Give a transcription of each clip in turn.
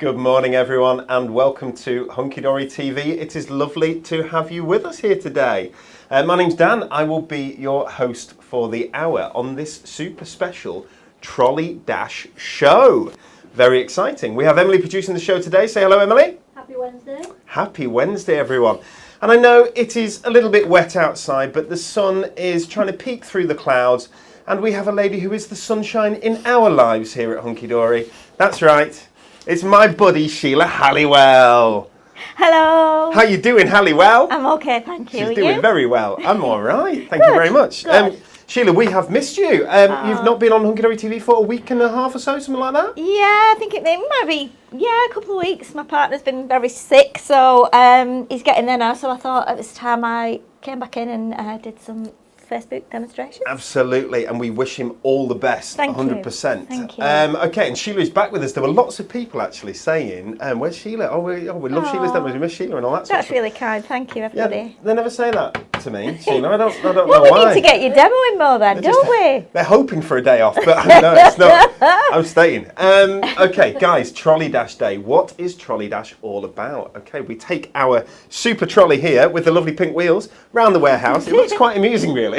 Good morning, everyone, and welcome to Hunky Dory TV. It is lovely to have you with us here today. My name's Dan. I will be your host for the hour on this super special Trolley Dash show. Very exciting. We have Emily producing the show today. Say hello, Emily. Happy Wednesday. Happy Wednesday, everyone. And I know it is a little bit wet outside, but the sun is trying to peek through the clouds, and we have a lady who is the sunshine in our lives here at Hunky Dory. That's right. It's my buddy, Sheila Halliwell. Hello. How you doing, Halliwell? I'm okay, thank you. She's doing very well. I'm all right. Thank Good, you very much. good. Sheila, we have missed you. You've not been on Hunky Dory TV for a week and a half or so, something like that? Yeah, I think it might be, a couple of weeks. My partner's been very sick, so he's getting there now. So I thought it was time I came back in and did some Facebook demonstrations. Absolutely, and we wish him all the best, Thank 100%. you. Thank you. Okay, and Sheila's back with us. There were lots of people actually saying, where's Sheila? We love Sheila's demos, we miss Sheila and all that sort of That's stuff. really kind. Thank you, everybody. Yeah, they never say that to me, Sheila. I don't know Well, why. we need to get you demoing more then, don't we? They're hoping for a day off, but no, it's not. I'm staying. Okay, guys, Trolley Dash Day. What is Trolley Dash all about? Okay, we take our super trolley here with the lovely pink wheels round the warehouse. It looks quite amusing, really.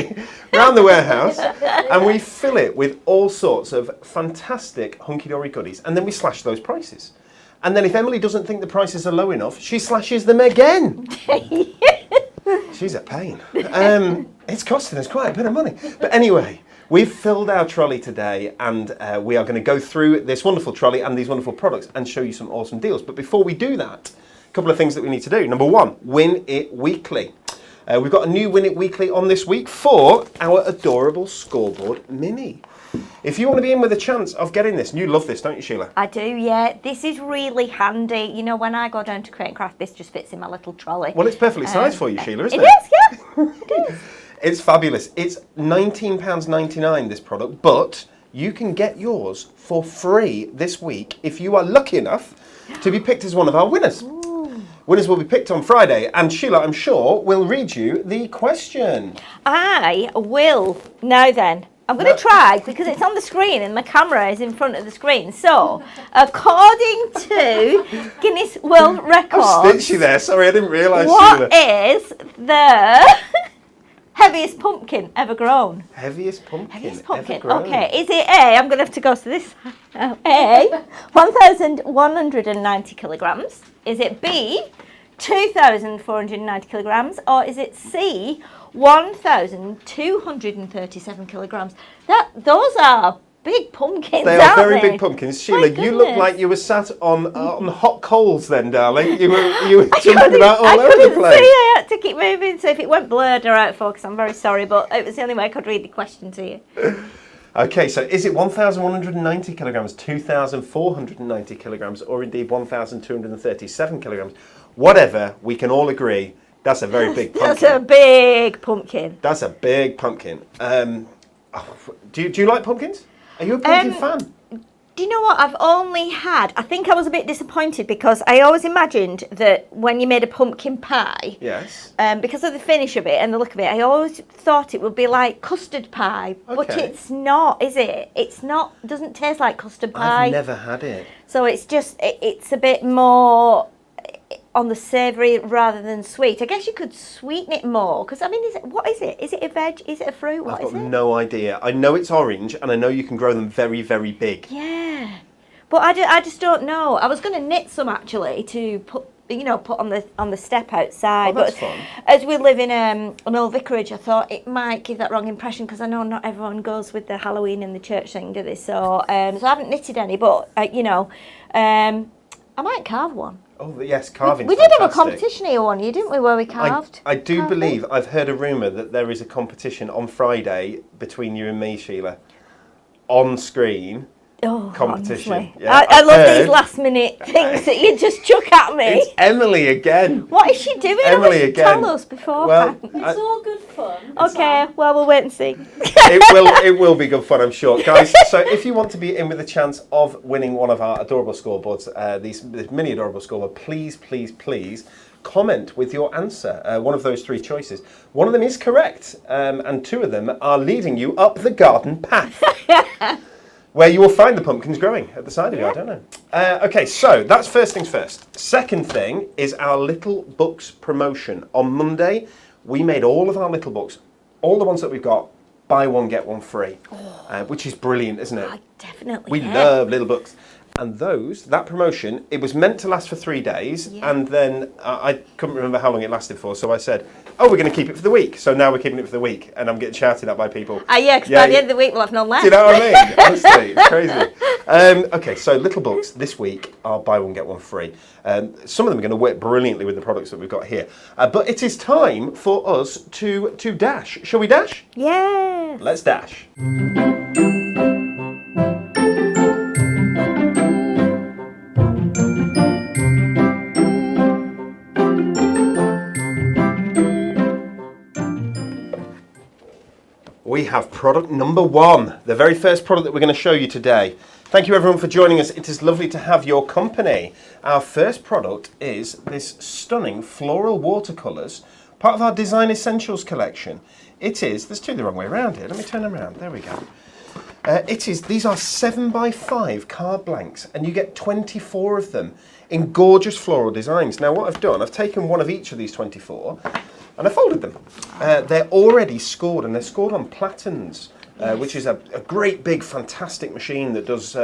Round the warehouse, and we fill it with all sorts of fantastic hunky-dory goodies, and then we slash those prices. And then if Emily doesn't think the prices are low enough, she slashes them again. She's a pain. It's costing us quite a bit of money. But anyway, we've filled our trolley today, and we are going to go through this wonderful trolley and these wonderful products and show you some awesome deals. But before we do that, a couple of things that we need to do. Number one, Win It Weekly. We've got a new Win It Weekly on this week for our adorable scoreboard mini. If you want to be in with a chance of getting this, and you love this, don't you, Sheila? I do, yeah. This is really handy. You know, when I go down to Create and Craft, this just fits in my little trolley. Well, it's perfectly sized for you, Sheila, isn't it? It is, yeah. It is. It's fabulous. It's £19.99, this product, but you can get yours for free this week if you are lucky enough to be picked as one of our winners. Winners will be picked on Friday, and Sheila, I'm sure, will read you the question. I will. Now then, I'm going to try because it's on the screen and the camera is in front of the screen. So, according to Guinness World Records, I'm stitchy there. Sorry, I didn't realise. What Sheila. is the heaviest pumpkin ever grown? Heaviest pumpkin. Heaviest pumpkin. Ever grown. Okay, is it A? I'm going to have to go to this. A, 1,190 kilograms. Is it B, 2,490 kilograms, or is it C, 1,237 kilograms? Those are big pumpkins, They are very aren't big pumpkins. Sheila, My you look goodness. like you were sat on hot coals then, darling. You were jumping about all I over the couldn't place. see, I had to keep moving, so if it went blurred or out of focus, I'm very sorry, but it was the only way I could read the question to you. Okay, so is it 1,190 kilograms, 2,490 kilograms, or indeed 1,237 kilograms? Whatever, we can all agree that's a very big pumpkin. That's a big pumpkin. That's a big pumpkin. Do you like pumpkins? Are you a pumpkin fan? Do you know what? I think I was a bit disappointed because I always imagined that when you made a pumpkin pie, Yes. because of the finish of it and the look of it, I always thought it would be like custard pie, but Okay. it's not, is it? It's not, doesn't taste like custard pie. I've never had it. So it's just, it's a bit more on the savoury rather than sweet. I guess you could sweeten it more because, I mean, what is it? Is it a veg? Is it a fruit? What I've is got it? no idea. I know it's orange, and I know you can grow them very, very big. Yeah, but I just don't know. I was going to knit some actually to put on the step outside. Oh, that's but fun. as we live in an old vicarage, I thought it might give that wrong impression because I know not everyone goes with the Halloween and the church thing, do they? So I haven't knitted any, but I might carve one. Oh, yes, carving. We did have a competition here one year, didn't we, where we carved? I do carved believe, it? I've heard a rumour that there is a competition on Friday between you and me, Sheila, on screen. Oh, Competition. honestly. Yeah, I I've love heard. these last minute things that you just chuck at me. It's Emily again. What is she doing? Emily I wish again. Tell us before. Well, It's all good fun. Okay, well, we'll wait and see. it will be good fun, I'm sure. Guys, so if you want to be in with a chance of winning one of our adorable scoreboards, this mini adorable scoreboard, please comment with your answer. One of those three choices. One of them is correct, and two of them are leading you up the garden path. where you will find the pumpkins growing at the side of you. I don't know. Okay, so that's first things first. Second thing is our Little Books promotion. On Monday, we made all of our Little Books, all the ones that we've got, buy one, get one free, which is brilliant, isn't it? Definitely. We love Little Books. And that promotion, it was meant to last for 3 days, and then I couldn't remember how long it lasted for, so I said, oh, we're going to keep it for the week. So now we're keeping it for the week, and I'm getting shouted at by people. Yeah, because by the end of the week we'll have none left. Do you know what I mean? Honestly, it's crazy. Okay, so Little Books this week are buy one, get one free. Some of them are going to work brilliantly with the products that we've got here. But it is time for us to dash. Shall we dash? Yeah. Let's dash. We have product number 1, the very first product that we're going to show you today. Thank you everyone for joining us. It is lovely to have your company. Our first product is this stunning floral watercolours, part of our Design Essentials collection. It is, there's two the wrong way around here. Let me turn them around. There we go. These are 7x5 card blanks, and you get 24 of them in gorgeous floral designs. Now what I've done, I've taken one of each of these 24 and I folded them. They're already scored, and they're scored on platens, which is a great big fantastic machine that does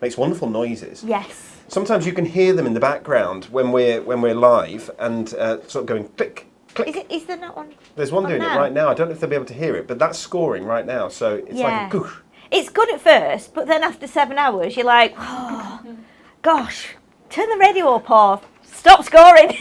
makes wonderful noises. Yes. Sometimes you can hear them in the background when we're live, and sort of going click, click. Is there not one? There's one doing it right now. I don't know if they'll be able to hear it, but that's scoring right now. So it's like a goosh. It's good at first, but then after 7 hours, you're like, oh, gosh, turn the radio up or stop scoring.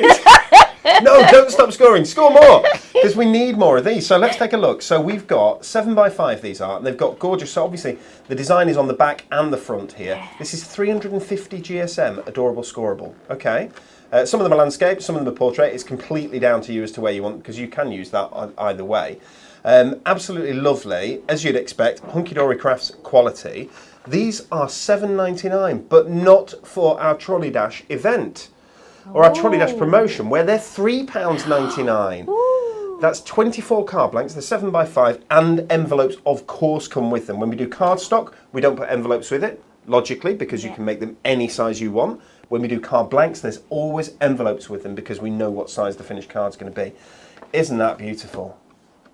No, don't stop scoring. Score more, because we need more of these. So let's take a look. So we've got 7x5 these are, and they've got gorgeous. So obviously the design is on the back and the front here. Yeah. This is 350 GSM, adorable scoreable. Okay. Some of them are landscape, some of them are portrait. It's completely down to you as to where you want, because you can use that either way. Absolutely lovely, as you'd expect. Hunky Dory Crafts quality. These are $7.99, but not for our Trolley Dash event. Or our Trolley Dash promotion, where they're £3.99. That's 24 card blanks, they're 7x5, and envelopes of course come with them. When we do cardstock, we don't put envelopes with it, logically, because you can make them any size you want. When we do card blanks, there's always envelopes with them, because we know what size the finished card's going to be. Isn't that beautiful?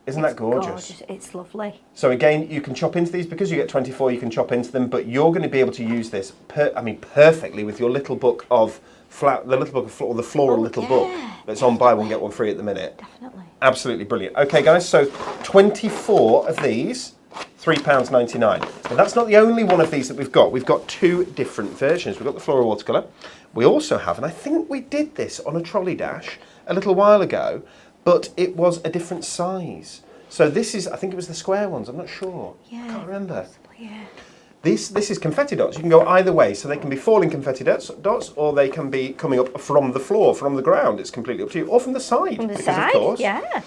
Isn't that gorgeous? It's lovely. So again, you can chop into these, because you get 24, you can chop into them, but you're going to be able to use this perfectly with your little book of the floral little book that's on buy one get one free at the minute. Definitely. Absolutely brilliant. Okay guys, so 24 of these, £3.99. But that's not the only one of these that we've got. We've got 2 different versions. We've got the floral watercolour. We also have, and I think we did this on a Trolley Dash a little while ago, but it was a different size. So this is, I think it was the square ones, I'm not sure. Yeah, I can't remember. Possibly, yeah. This is confetti dots. You can go either way, so they can be falling confetti dots, or they can be coming up from the floor, from the ground. It's completely up to you, or from the side. From the because side, of course. yeah.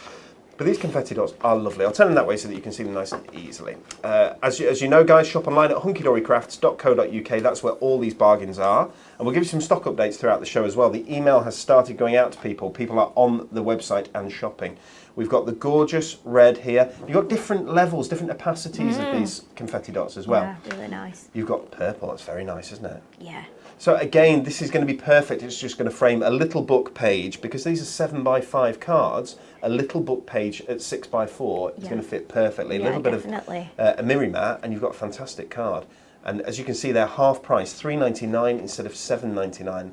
But these confetti dots are lovely. I'll turn them that way so that you can see them nice and easily. As you know, guys, shop online at hunkydorycrafts.co.uk. That's where all these bargains are. And we'll give you some stock updates throughout the show as well. The email has started going out to people. People are on the website and shopping. We've got the gorgeous red here. You've got different levels, different opacities of these confetti dots as well. Yeah, really nice. You've got purple. That's very nice, isn't it? Yeah. So again, this is going to be perfect. It's just going to frame a little book page, because these are 7x5 cards. A little book page at 6x4 is going to fit perfectly. Yeah, a little bit definitely. of a mirror mat, and you've got a fantastic card. And as you can see, they're half price, $3.99 instead of $7.99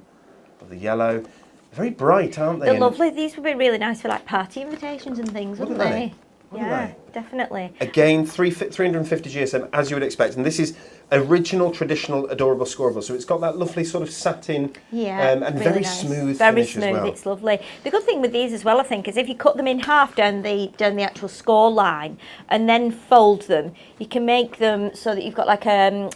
of the yellow. Very bright, aren't they? They're lovely. These would be really nice for like party invitations and things, wouldn't they? Yeah, definitely. Again, 350 GSM, as you would expect. And this is original, traditional, adorable scoreable. So it's got that lovely sort of satin and really very nice. Smooth very finish smooth, as well. It's lovely. The good thing with these as well, I think, is if you cut them in half down the actual score line and then fold them, you can make them so that you've got like a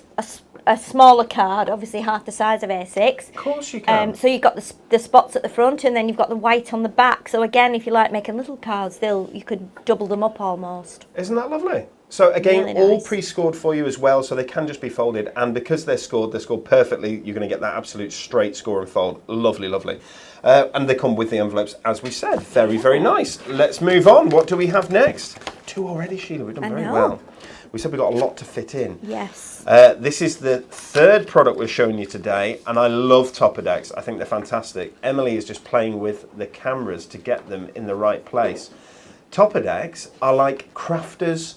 smaller card, obviously half the size of A6. Of course you can. So you've got the spots at the front, and then you've got the white on the back. So again, if you like making little cards, you could double them up almost. Isn't that lovely? So again, really all nice. pre-scored for you as well, so they can just be folded, and because they're scored perfectly. You're going to get that absolute straight score and fold. Lovely, lovely. And they come with the envelopes, as we said. Very, very nice. Let's move on. What do we have next? 2 already, Sheila. We've done very well. We said we've got a lot to fit in. Yes. This is the third product we're showing you today, and I love topper decks. I think they're fantastic. Emily is just playing with the cameras to get them in the right place. Topper decks are like crafters'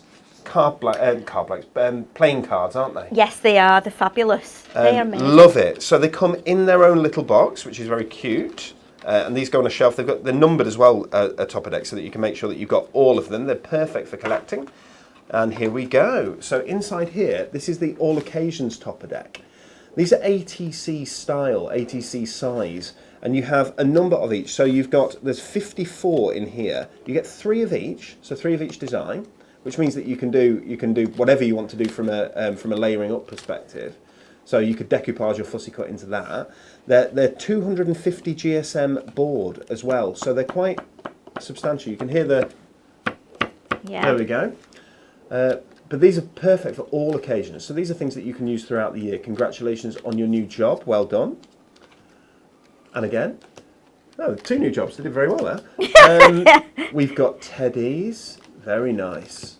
playing cards, aren't they? Yes, they are. They're fabulous. They are amazing. Love it. So they come in their own little box, which is very cute. And these go on a shelf. They're numbered as well, a topper deck, so that you can make sure that you've got all of them. They're perfect for collecting. And here we go. So inside here, this is the all occasions topper deck. These are ATC style, ATC size, and you have a number of each. So there's 54 in here. You get 3 of each, so 3 of each design, which means that you can do whatever you want to do from a layering up perspective. So you could decoupage or fussy cut into that. They're 250 GSM board as well, so they're quite substantial. You can hear the. Yeah. There we go. But these are perfect for all occasions. So these are things that you can use throughout the year. Congratulations on your new job. Well done. And again. Oh, 2 new jobs. They did very well there. We've got teddies. Very nice.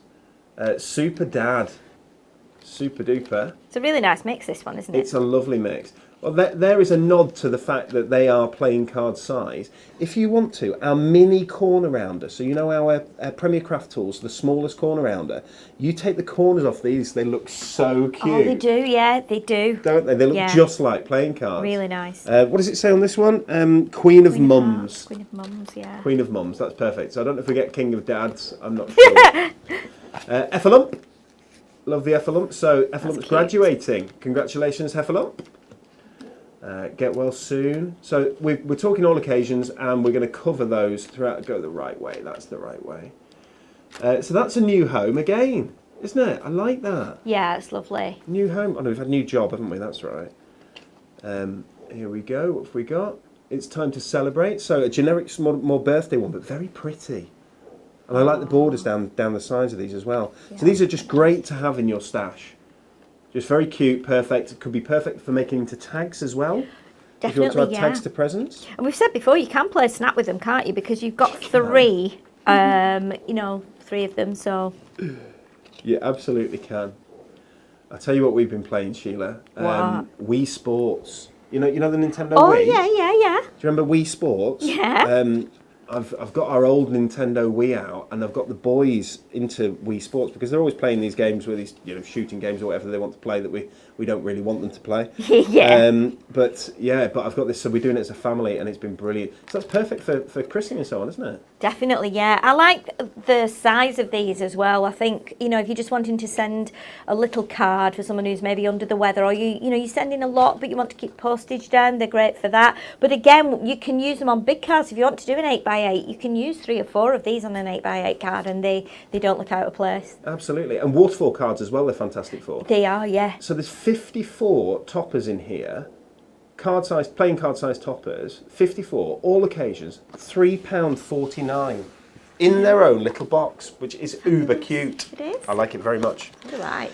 Super Dad. Super duper. It's a really nice mix, this one, isn't it? It's a lovely mix. Well, there is a nod to the fact that they are playing card size. If you want to, our mini corner rounder, so you know our Premier Craft Tools, the smallest corner rounder, you take the corners off these, they look so cute. Oh, they do, yeah, they do. Don't they? They look just like playing cards. Really nice. What does it say on this one? Queen of Mums. Queen of Mums, yeah. Queen of Mums, that's perfect. So I don't know if we get King of Dads, I'm not sure. Effalump. Love the Effalump. So Effalump's graduating. Congratulations, Effalump. Get well soon. So we're talking all occasions, and we're going to cover those throughout. Go the right way. That's the right way. So that's a new home again, isn't it? I like that. Yeah, it's lovely. New home. Oh no, we've had a new job, haven't we? That's right. Here we go. What have we got? It's time to celebrate. So a generic, more birthday one, but very pretty. And I like the borders down the sides of these as well. Yeah. So these are just great to have in your stash. Just very cute, perfect. It could be perfect for making into tags as well. Definitely, if you want to add tags to presents. And we've said before, you can play snap with them, can't you? Because you've got 3, 3 of them, so. You absolutely can. I'll tell you what we've been playing, Sheila. Wii Sports. You know the Nintendo Wii? Oh, yeah. Do you remember Wii Sports? Yeah. I've got our old Nintendo Wii out, and I've got the boys into Wii Sports because they're always playing these games with these shooting games or whatever they want to play that we don't really want them to play. Yeah. But I've got this, so we're doing it as a family, and it's been brilliant. So that's perfect for christening and so on, isn't it? Definitely, yeah. I like the size of these as well. I think, if you're just wanting to send a little card for someone who's maybe under the weather, or you're sending a lot but you want to keep postage down, they're great for that. But again, you can use them on big cards. If you want to do an 8x8, you can use 3 or 4 of these on an 8x8 card, and they don't look out of place. Absolutely. And waterfall cards as well, they're fantastic for. They are, yeah. So there's 54 toppers in here. Playing card size toppers, 54, all occasions, £3.49 in their own little box, which is uber cute. It is. I like it very much. All right.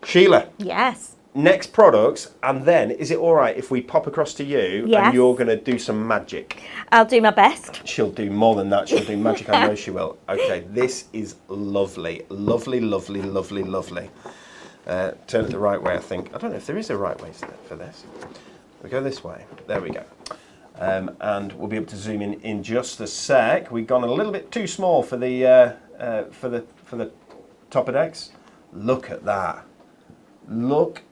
Sheila. Yes. Next products, and then is it all right if we pop across to you and you're going to do some magic? I'll do my best. She'll do more than that. She'll do magic. I know she will. Okay, this is lovely. Lovely, lovely, lovely, lovely. Turn it the right way, I think. I don't know if there is a right way for this. We go this way. There we go. And we'll be able to zoom in just a sec. We've gone a little bit too small for the topper decks. Look at that. Look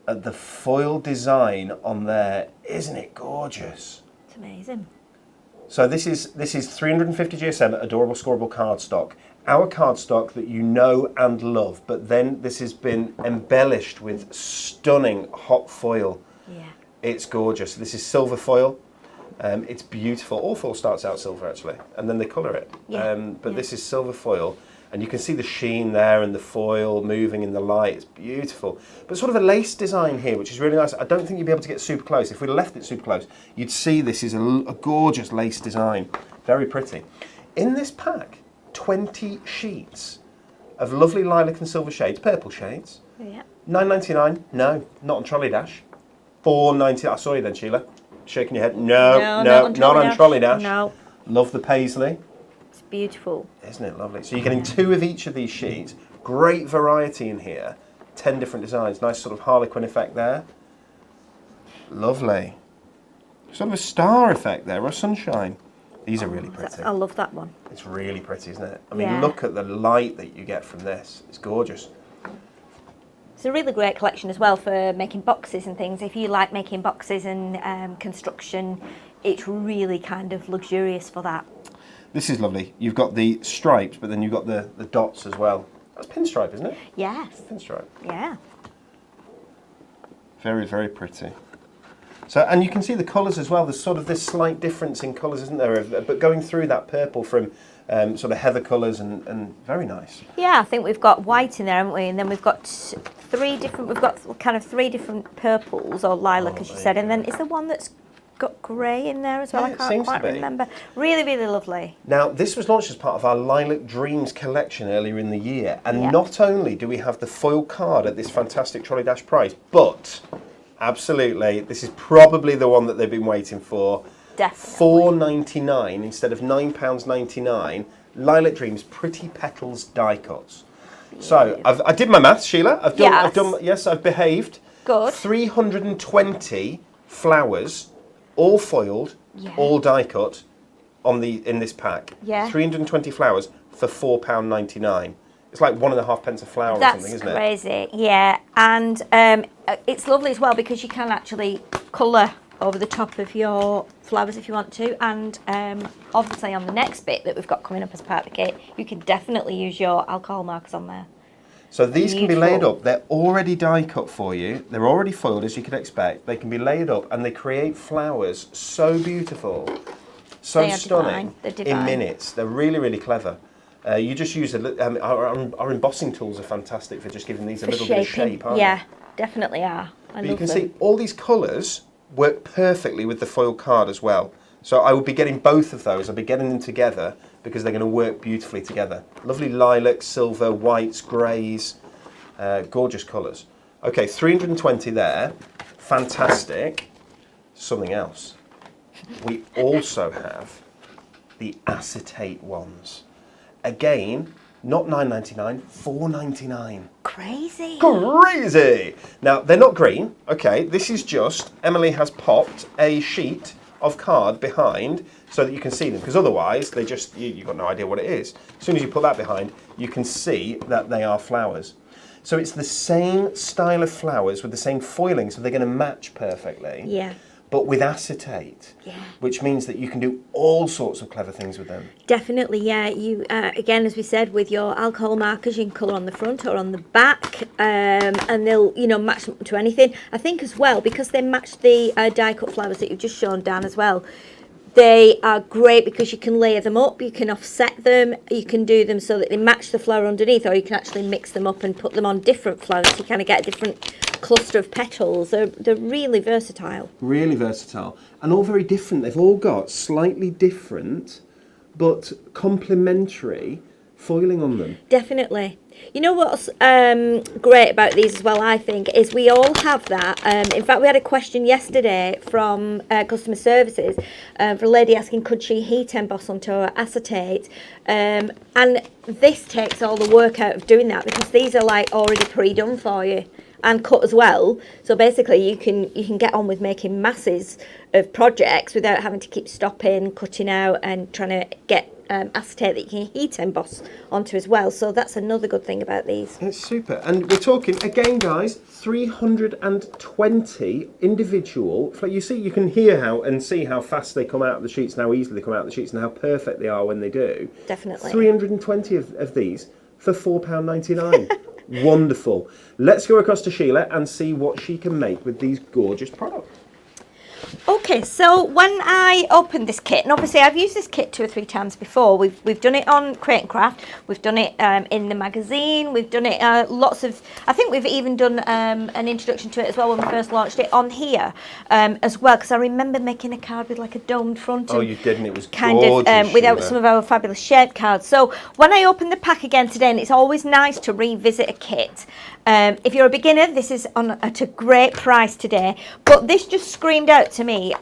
at the foil design on there. Isn't it gorgeous? It's amazing. So this is 350 GSM adorable scoreable cardstock. Our cardstock that you know and love, but then this has been embellished with stunning hot foil. Yeah. It's gorgeous. This is silver foil. It's beautiful. All foil starts out silver actually, and then they colour it. Yeah. But this is silver foil, and you can see the sheen there and the foil moving in the light. It's beautiful. But sort of a lace design here, which is really nice. I don't think you'd be able to get super close. If we left it super close, you'd see this is a gorgeous lace design. Very pretty. In this pack, 20 sheets of lovely lilac and silver shades, purple shades. Yeah. $9.99. No, not on Trolley Dash. $4.99. I saw you then, Sheila. Shaking your head. No, not on Trolley Dash. No. Love the paisley. It's beautiful. Isn't it lovely? So you're getting 2 of each of these sheets. Great variety in here. 10 different designs. Nice sort of harlequin effect there. Lovely. Sort of a star effect there, or sunshine. These are really pretty. I love that one. It's really pretty, isn't it? I mean, Yeah. look at the light that you get from this. It's gorgeous. It's a really great collection as well for making boxes and things. If you like making boxes and construction, it's really kind of luxurious for that. This is lovely. You've got the stripes, but then you've got the dots as well. That's pinstripe, isn't it? Yes. Pinstripe. Yeah. Very, very pretty. So, and you can see the colours as well. There's sort of this slight difference in colours, isn't there? But going through that purple from sort of heather colours and very nice. Yeah, I think we've got white in there, haven't we? And then we've got three different purples or lilac, as you said. And then is there one that's got grey in there as well? Yeah, I can't quite remember. Really, really lovely. Now, this was launched as part of our Lilac Dreams collection earlier in the year. And Yep. not only do we have the foil card at this fantastic Trolley Dash price, but absolutely, this is probably the one that they've been waiting for. Definitely. £4.99 instead of £9.99. Lilac Dreams Pretty Petals die cuts. So I did my maths, Sheila. I've behaved. Good. 320 flowers, all foiled, all die cut, in this pack. Yeah. 320 flowers for £4.99. It's like 1.5 pence a flower or something, isn't it? That's crazy, yeah. And it's lovely as well because you can actually colour over the top of your flowers if you want to. And obviously on the next bit that we've got coming up as part of the kit, you can definitely use your alcohol markers on there. So these can be laid up. They're already die cut for you. They're already foiled, as you could expect. They can be laid up and they create flowers so beautiful, so stunning in minutes. They're really, really clever. You just use our embossing tools are fantastic for just giving these a little bit of shape, aren't they? Yeah, definitely are. But you can see all these colours work perfectly with the foil card as well. So I will be getting both of those. I'll be getting them together because they're going to work beautifully together. Lovely lilac, silver, whites, greys, gorgeous colours. Okay, 320 there. Fantastic. Something else. We also have the acetate ones. Again, not £9.99, £4.99. Crazy. Crazy! Now, they're not green. Okay, this is just, Emily has popped a sheet of card behind so that you can see them, because otherwise they just, you've got no idea what it is. As soon as you put that behind, you can see that they are flowers. So it's the same style of flowers with the same foiling, so they're going to match perfectly. Yeah. But with acetate, which means that you can do all sorts of clever things with them. Definitely, yeah. You again, as we said, with your alcohol markers, you can colour on the front or on the back, and they'll match them to anything. I think as well because they match the die cut flowers that you've just shown, Dan, as well. They are great because you can layer them up, you can offset them, you can do them so that they match the flower underneath, or you can actually mix them up and put them on different flowers so you kind of get a different cluster of petals. They're really versatile. Really versatile. And all very different. They've all got slightly different but complementary foiling on them. Definitely. You know what's great about these as well, I think, is we all have that. In fact, we had a question yesterday from customer services for a lady asking could she heat emboss onto her acetate. And this takes all the work out of doing that because these are like already pre-done for you and cut as well. So basically you can get on with making masses of projects without having to keep stopping, cutting out and trying to get acetate that you can heat emboss onto as well. So that's another good thing about these. It's super. And we're talking, again guys, 320 individual, you see, you can hear how and see how fast they come out of the sheets and how easily they come out of the sheets and how perfect they are when they do. Definitely. 320 of these for £4.99. Wonderful. Let's go across to Sheila and see what she can make with these gorgeous products. Okay, so when I opened this kit, and obviously I've used this kit 2 or 3 times before. We've done it on Create and Craft, we've done it in the magazine, we've done it I think we've even done an introduction to it as well when we first launched it on here as well, because I remember making a card with like a domed front. Oh, you did, and it was kind gorgeous, of without some of our fabulous shaped cards. So when I opened the pack again today, and it's always nice to revisit a kit. If you're a beginner, this is at a great price today, but this just screamed out to me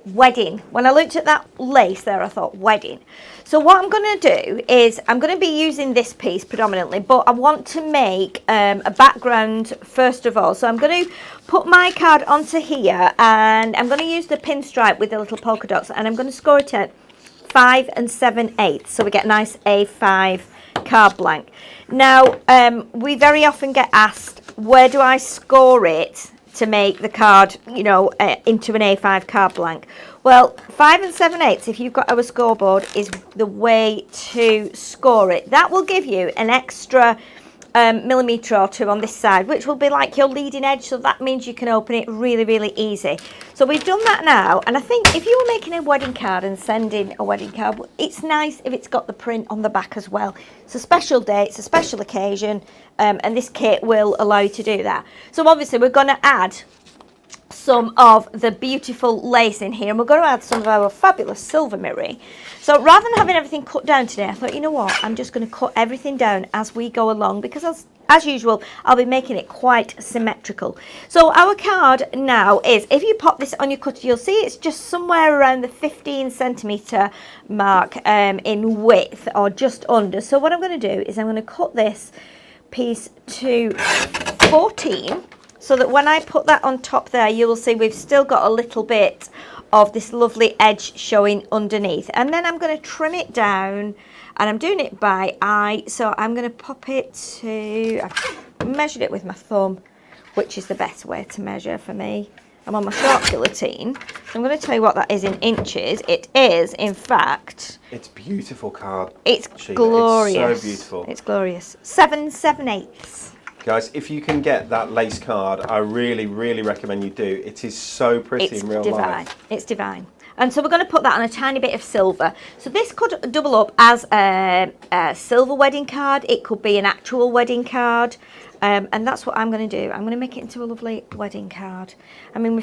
wedding. When I looked at that lace there, I thought wedding. So what I'm going to do is I'm going to be using this piece predominantly, but I want to make a background first of all. So I'm going to put my card onto here, and I'm going to use the pinstripe with the little polka dots, and I'm going to score it at 5 7/8, so we get a nice A5 card blank. Now, we very often get asked, where do I score it to make the card, you know, into an A5 card blank? Well, 5 7/8, if you've got our scoreboard, is the way to score it. That will give you an extra millimetre or two on this side, which will be like your leading edge, so that means you can open it really, really easy. So we've done that now, and I think if you were making a wedding card and sending a wedding card, it's nice if it's got the print on the back as well. It's a special day, it's a special occasion, and this kit will allow you to do that. So obviously we're going to add some of the beautiful lace in here, and we're going to add some of our fabulous silver mirror. So rather than having everything cut down today, I thought, you know what, I'm just going to cut everything down as we go along, because as usual, I'll be making it quite symmetrical. So our card now is, if you pop this on your cutter, you'll see it's just somewhere around the 15 centimetre mark in width, or just under. So what I'm going to do is I'm going to cut this piece to 14, so that when I put that on top there, you will see we've still got a little bit of this lovely edge showing underneath. And then I'm going to trim it down, and I'm doing it by eye. So I'm going to pop it to, I've measured it with my thumb, which is the best way to measure for me. I'm on my sharp guillotine. So I'm going to tell you what that is in inches. It is, in fact... It's beautiful card. It's Sheila. glorious. It's so beautiful. It's glorious. 7 7/8. Guys, if you can get that lace card, I really, really recommend you do. It is so pretty in real life. It's divine. And so we're going to put that on a tiny bit of silver. So this could double up as a silver wedding card. It could be an actual wedding card. And that's what I'm going to do. I'm going to make it into a lovely wedding card. I mean,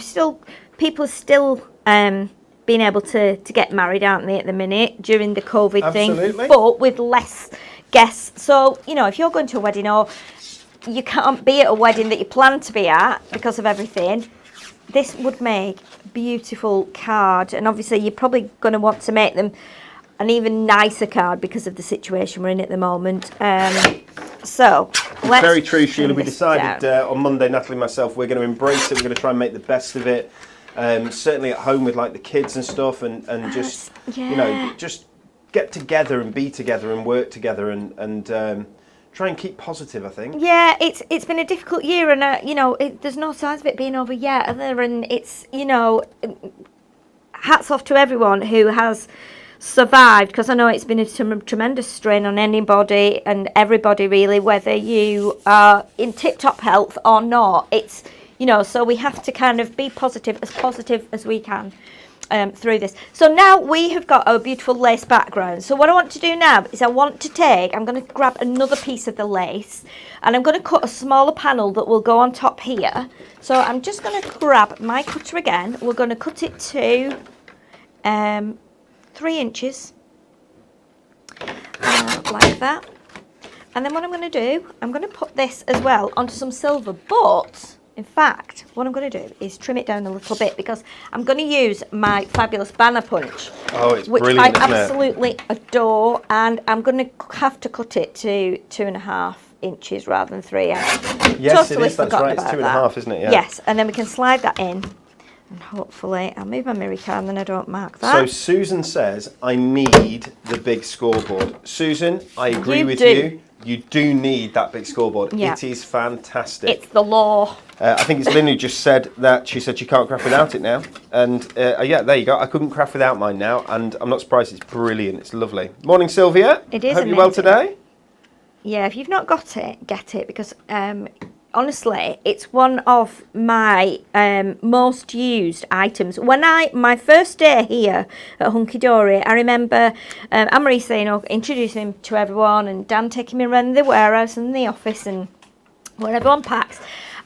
people are still being able to get married, aren't they, at the minute, during the COVID thing. But with less guests. So, you know, if you're going to a wedding, or you can't be at a wedding that you plan to be at because of everything, this would make a beautiful card. And obviously you're probably going to want to make them an even nicer card because of the situation we're in at the moment. So let's very true, Sheila. We decided on Monday, Natalie and myself, we're going to embrace it. We're going to try and make the best of it. Certainly at home with like the kids and stuff, and just you know, just get together and be together and work together, and try and keep positive, I think. Yeah, it's been a difficult year, and you know, there's no signs of it being over yet, are there? And it's, you know, hats off to everyone who has survived, because I know it's been a tremendous strain on anybody and everybody really, whether you are in tip-top health or not. It's, you know, so we have to kind of be positive as we can through this. So now we have got our beautiful lace background. So what I want to do now is I'm going to grab another piece of the lace, and I'm going to cut a smaller panel that will go on top here. So I'm just going to grab my cutter again. We're going to cut it to 3 inches, like that. And then what I'm going to do, I'm going to put this as well onto some silver, but in fact, what I'm going to do is trim it down a little bit, because I'm going to use my fabulous banner punch, which I absolutely adore, and I'm going to have to cut it to 2.5 inches rather than 3. Yes, totally it is. That's right. It's 2.5, isn't it? Yeah. Yes, and then we can slide that in, and hopefully I'll move my mirror card and then I don't mark that. So Susan says, I need the big scoreboard. Susan, I agree with you. You do need that big scoreboard. Yeah. It is fantastic. It's the law. I think it's Lynn who just said that she said she can't craft without it now. And yeah, there you go. I couldn't craft without mine now, and I'm not surprised. It's brilliant. It's lovely. Morning, Sylvia. It is. Hope you're well today. Yeah, if you've not got it, get it, because honestly, it's one of my most used items. When my first day here at Hunky Dory, I remember Anne-Marie saying, introducing him to everyone, and Dan taking me around the warehouse and the office and where everyone packs.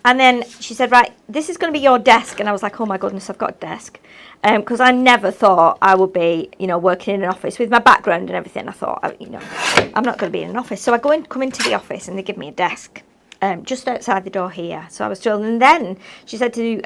And then she said, right, this is going to be your desk. And I was like, oh my goodness, I've got a desk. Because I never thought I would be, you know, working in an office with my background and everything. I thought, you know, I'm not going to be in an office. So I come into the office and they give me a desk. just outside the door here. So I was told, and then she said to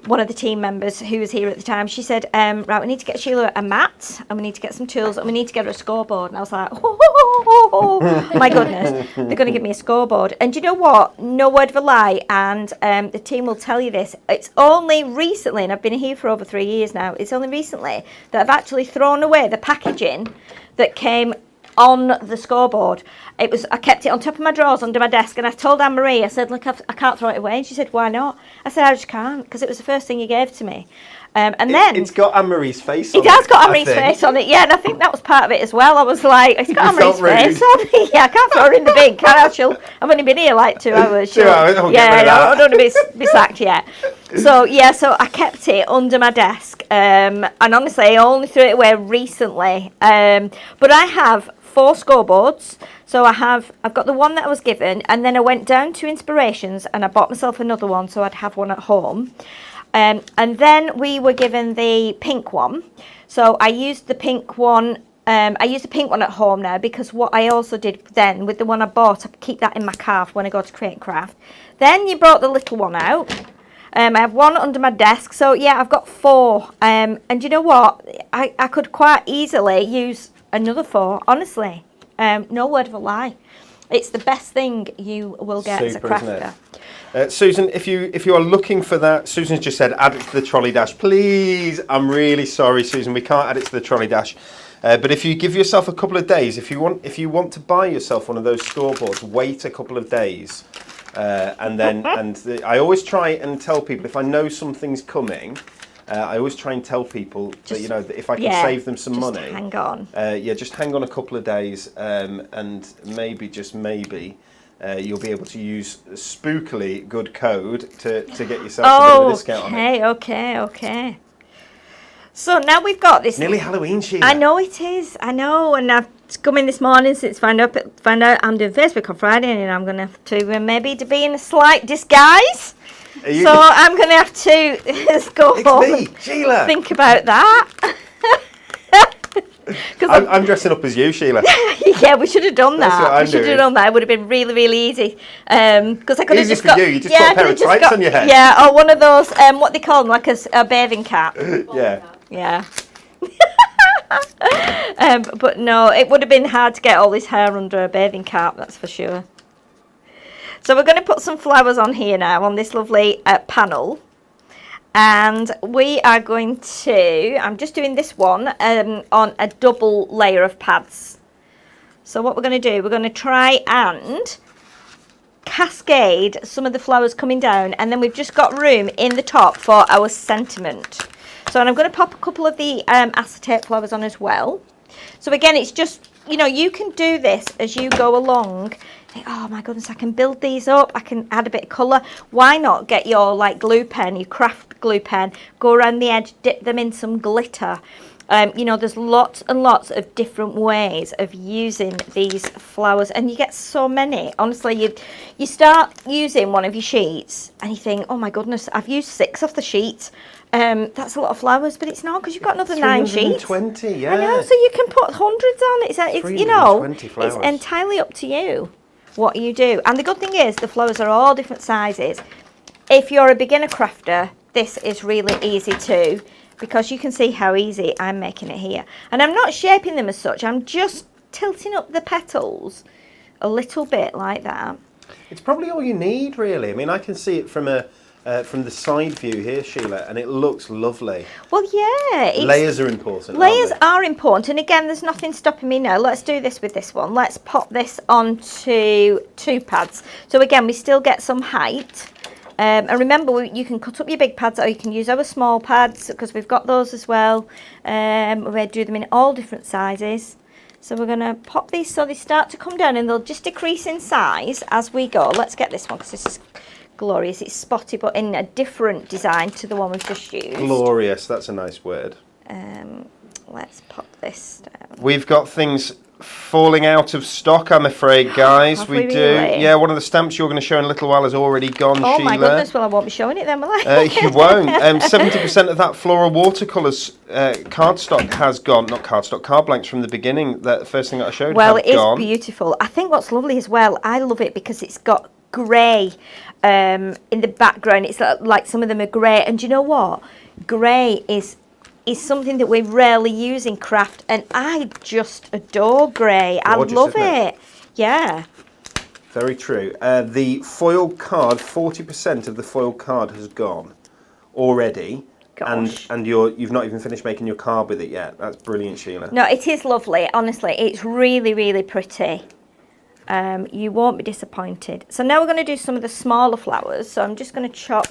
one of the team members who was here at the time, she said, right, we need to get Sheila a mat, and we need to get some tools, and we need to get her a scoreboard. And I was like, oh my goodness, they're going to give me a scoreboard. And do you know what? No word of a lie, and the team will tell you this. It's only recently, and I've been here for over 3 years now, it's only recently that I've actually thrown away the packaging that came on the scoreboard. I kept it on top of my drawers under my desk, and I told Anne-Marie, I said, look, I can't throw it away. And she said, why not? I said, I just can't, because it was the first thing you gave to me. And then it's got Anne-Marie's face on it. It has got Anne-Marie's face on it, yeah, and I think that was part of it as well. I was like, it's got Anne-Marie's face on it. Yeah, I can't throw her in the bin, can I? I've only been here like 2 hours. 2 hours, I don't want to be sacked yet. So, yeah, so I kept it under my desk, and honestly, I only threw it away recently. But I have 4 scoreboards. So I've got the one that I was given, and then I went down to Inspirations and I bought myself another one so I'd have one at home. And then we were given the pink one. So I used the pink one. I use the pink one at home now, because what I also did then with the one I bought, I keep that in my car when I go to Create and Craft. Then you brought the little one out. I have one under my desk. So yeah, I've got 4. And you know what? I could quite easily use another 4, honestly. No word of a lie. It's the best thing you will get as a crafter. Susan, if you are looking for that, Susan's just said add it to the Trolley Dash. Please, I'm really sorry, Susan, we can't add it to the Trolley Dash. But if you give yourself a couple of days, if you want to buy yourself one of those scoreboards, wait a couple of days, and then I always try and tell people if I know something's coming. I always try and tell people that, you know, that if I can save them some money, hang on. Just hang on a couple of days, and maybe, just maybe, you'll be able to use a spookily good code to get yourself a bit of a discount on it. Okay. So now we've got this. Nearly Halloween, Sheila. I know it is. I know, and I've come in this morning since found out I'm doing Facebook on Friday, and I'm going to have to maybe to be in a slight disguise. So I'm going to have to go home and Sheila. Think about that. I'm dressing up as you, Sheila. Yeah, we should have done that. That's what I'm doing. Have done that. It would have been really, really easy. Because I could have easy just for you. You just got a pair of tights on your head. Yeah, or one of those. What they call them, like a bathing cap. Yeah. But no, it would have been hard to get all this hair under a bathing cap. That's for sure. So we're going to put some flowers on here now on this lovely panel. And we are going to, I'm just doing this one on a double layer of pads. So what we're going to do, we're going to try and cascade some of the flowers coming down, and then we've just got room in the top for our sentiment. So and I'm going to pop a couple of the acetate flowers on as well. So again, it's just, you know, you can do this as you go along. Think, oh my goodness, I can build these up, I can add a bit of colour. Why not get your like glue pen, your craft glue pen, go around the edge, dip them in some glitter. You know, there's lots and lots of different ways of using these flowers, and you get so many. Honestly, you start using one of your sheets and you think, oh my goodness, I've used 6 off the sheet. That's a lot of flowers, but it's not, because you've got another 9 sheets. 320, yeah. I know, so you can put hundreds on. It's you know, flowers. It's entirely up to you what you do. And the good thing is the flowers are all different sizes. If you're a beginner crafter, this is really easy too, because you can see how easy I'm making it here. And I'm not shaping them as such, I'm just tilting up the petals a little bit like that. It's probably all you need, really. I mean, I can see it from the side view here, Sheila, and it looks lovely. Well, yeah. Layers are important. Layers are important, and again, there's nothing stopping me now. Let's do this with this one. Let's pop this onto 2 pads. So again, we still get some height. And remember, you can cut up your big pads, or you can use our small pads, because we've got those as well. We do them in all different sizes. So we're going to pop these so they start to come down, and they'll just decrease in size as we go. Let's get this one, because this is glorious. It's spotty, but in a different design to the one we've just used. Glorious, that's a nice word. Let's pop this down. We've got things falling out of stock, I'm afraid, guys. Have we do. Really? Yeah, one of the stamps you're going to show in a little while has already gone, Oh Sheila. my goodness, well I won't be showing it then, will I? You won't. 70% of that Floral watercolours cardstock has gone, not cardstock, card blanks from the beginning. That first thing that I showed Well, have it is gone. beautiful. I think what's lovely as well, I love it because it's got grey in the background. It's like some of them are grey. And do you know what? Grey is something that we rarely use in craft, and I just adore grey. Gorgeous, I love isn't it? it. Yeah. Very true. The foil card, 40% of the foil card has gone already. Gosh. And you've not even finished making your card with it yet. That's brilliant, Sheila. No, it is lovely. Honestly, it's really, really pretty. You won't be disappointed. So now we're going to do some of the smaller flowers. So I'm just going to chop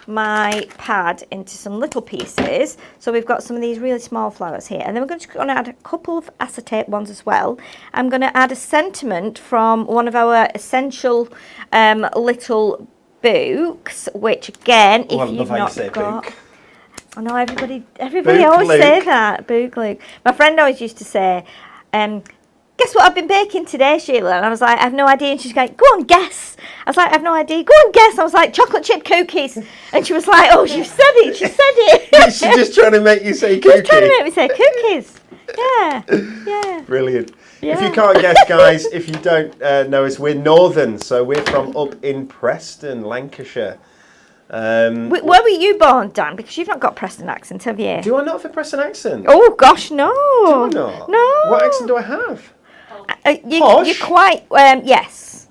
my pad into some little pieces. So we've got some of these really small flowers here. And then we're just going to add a couple of acetate ones as well. I'm going to add a sentiment from one of our essential little books, which again, if you've not got... book. I know everybody always say that, book Luke. My friend always used to say, guess what I've been baking today, Sheila? And I was like, I have no idea. And she's like, go on, guess. I was like, I have no idea. Go on, guess. I was like, chocolate chip cookies. And she was like, oh, she said it. She said it. She's just trying to make you say cookies. She's trying to make me say cookies. Yeah, yeah. Brilliant. Yeah. If you can't guess, guys, if you don't know us, we're northern. So we're from up in Preston, Lancashire. Where were you born, Dan? Because you've not got Preston accent, have you? Do I not have a Preston accent? Oh, gosh, no. Do I not? No. What accent do I have? You're quite, yes.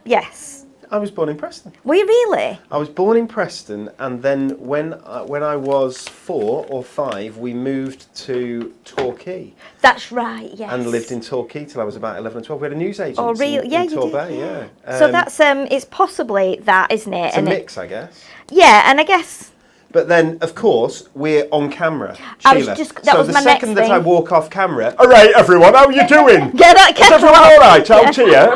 Yes. I was born in Preston. Were you really? I was born in Preston, and then when I was 4 or 5, we moved to Torquay. That's right, yes. And lived in Torquay till I was about 11 or 12. We had a newsagent Oh, really? Yeah, in you Torbay, did. yeah. So that's, it's possibly that, isn't it? It's a mix, I guess. Yeah, and I guess... But then, of course, we're on camera, I was Sheila. just- that so was the my second next that I thing. walk off camera, all right, everyone, how are you doing? Get that Is kettle everyone on. all right out here?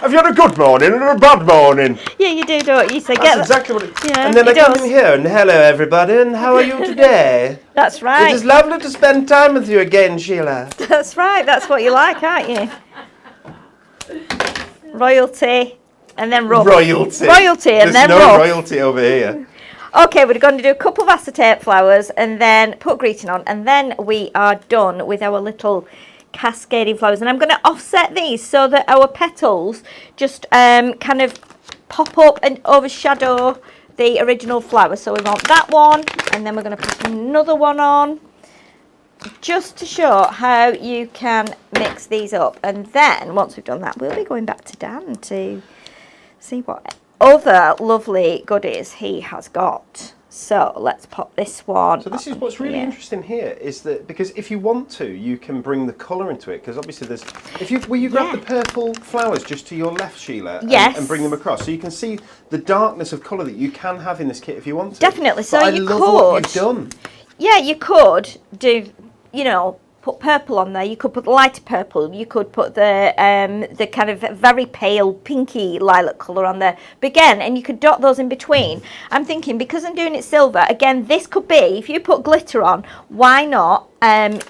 Have you had a good morning or a bad morning? Yeah, you do, don't you? So That's get exactly what it is. Yeah, And then I it come does. in here and hello, everybody, and how are you today? That's It right. is lovely to spend time with you again, Sheila. That's right. That's what you like, aren't you? Royalty, and then rub. Royalty. Royalty, and There's then no rub. royalty over here. Okay, we're going to do a couple of acetate flowers and then put greeting on, and then we are done with our little cascading flowers. And I'm going to offset these so that our petals just kind of pop up and overshadow the original flower. So we want that one, and then we're going to put another one on, just to show how you can mix these up. And then once we've done that, we'll be going back to Dan to see what other lovely goodies he has got. So let's pop this one. So this is what's really interesting here is that because if you want to, you can bring the colour into it, because obviously there's. Will you grab the purple flowers just to your left, Sheila? Yes. And bring them across, so you can see the darkness of colour that you can have in this kit if you want to. Definitely. So but I you love could. what you've done. Yeah, you could do. Put purple on there. You could put lighter purple. You could put the kind of very pale pinky lilac colour on there. But again, and you could dot those in between. I'm thinking, because I'm doing it silver, again, this could be, if you put glitter on, why not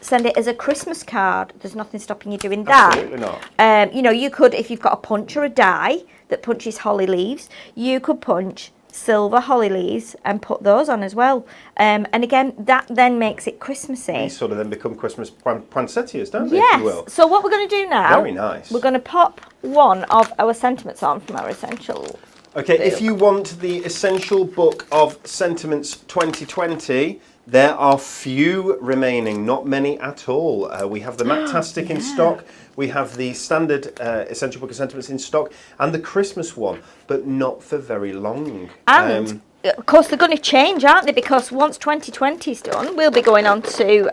send it as a Christmas card? There's nothing stopping you doing that. Absolutely not. You could, if you've got a punch or a die that punches holly leaves, you could punch silver holly leaves and put those on as well. And again, that then makes it Christmassy. These sort of then become Christmas poinsettias, don't they? Yes. If you will. So what we're going to do now, Very nice. we're going to pop one of our sentiments on from our essential. Okay, if you want the Essential Book of Sentiments 2020, there are few remaining, not many at all. We have the Matastic in stock, we have the standard Essential Book of Sentiments in stock, and the Christmas one, but not for very long. And of course they're going to change, aren't they? Because once 2020's done, we'll be going on to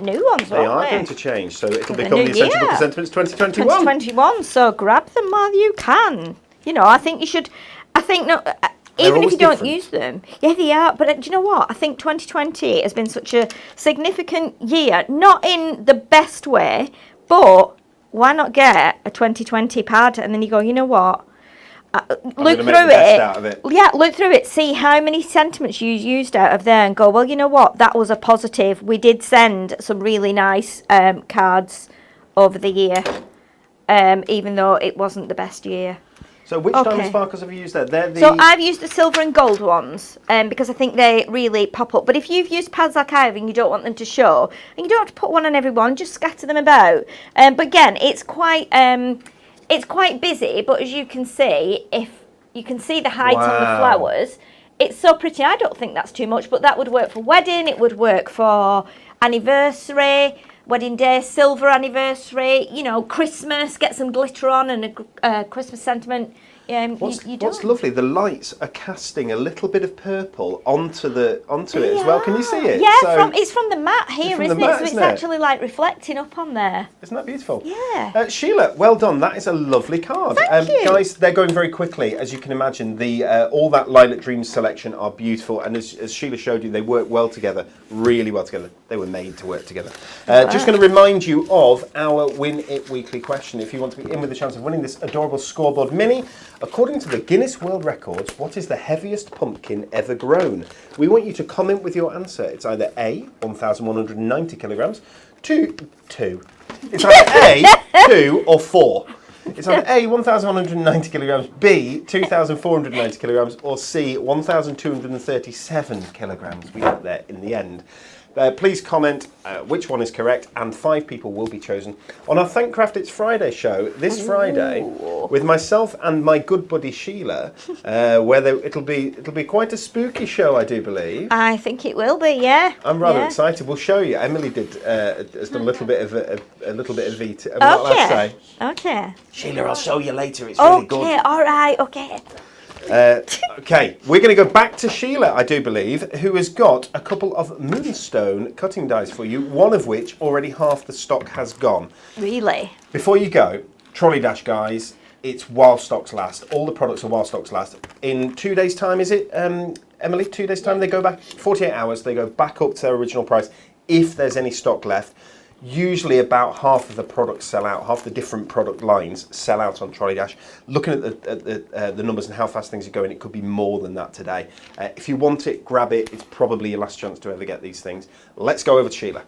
new ones, They are going to change, so it'll the become new the Essential Book year. of Sentiments 2021. 2021, so grab them while you can. I think you should, even if you don't use them. Yeah, they are. But do you know what? I think 2020 has been such a significant year, not in the best way, but why not get a 2020 pad and then you go, you know what? Look through it. Yeah, look through it. See how many sentiments you used out of there and go, well, you know what? That was a positive. We did send some really nice cards over the year, even though it wasn't the best year. So which diamond sparkles have you used there? So I've used the silver and gold ones because I think they really pop up. But if you've used pads like I have and you don't want them to show, and you don't have to put one on everyone, just scatter them about. But again, it's quite busy. But as you can see, if you can see the height on the Wow. flowers. It's so pretty. I don't think that's too much, but that would work for wedding. It would work for anniversary, wedding day, silver anniversary, you know, Christmas, get some glitter on and a Christmas sentiment. What's lovely, the lights are casting a little bit of purple onto it as well. Can you see it? Yeah, So, it's from the mat here, from isn't the it? mat, So it's isn't it? actually like reflecting up on there. isn't that beautiful? Yeah. Sheila, well done. That is a lovely card. Thank you. Guys, they're going very quickly. As you can imagine, the all that Lilac Dreams selection are beautiful. And as Sheila showed you, they work well together, really well together. They were made to work together. Just going to remind you of our Win It Weekly question. If you want to be in with the chance of winning this adorable scoreboard mini, according to the Guinness World Records, what is the heaviest pumpkin ever grown? We want you to comment with your answer. It's either A, 1,190 kilograms, two. It's either A, 2 or 4. It's either A, 1,190 kilograms, B, 2,490 kilograms, or C, 1,237 kilograms. We got there in the end. Please comment which one is correct, and 5 people will be chosen on our Thankcraft It's Friday show this Friday with myself and my good buddy Sheila, where it'll be quite a spooky show, I do believe. I think it will be, yeah. I'm rather excited. We'll show you. Emily has done a little bit of VT. I'm not allowed to say. Okay. Sheila, I'll show you later. It's really good. Okay, all right, okay. Okay, we're going to go back to Sheila, I do believe, who has got a couple of Moonstone cutting dies for you, one of which already half the stock has gone. Really? Before you go, Trolley Dash, guys, it's while stocks last. All the products are while stocks last. In 2 days' time, is it, Emily? 2 days' time, they go back, 48 hours, they go back up to their original price if there's any stock left. Usually about half of the products sell out, half the different product lines sell out on Trolley Dash. Looking at the numbers and how fast things are going, it could be more than that today. If you want it, grab it. It's probably your last chance to ever get these things. Let's go over to Sheila.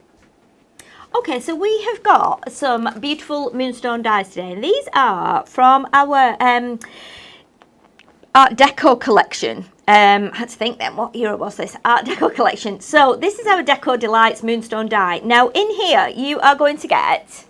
Okay, so we have got some beautiful Moonstone dies today. These are from our Art Deco collection. I had to think then, what year was this? Art Deco collection. So this is our Deco Delights Moonstone die. Now in here you are going to get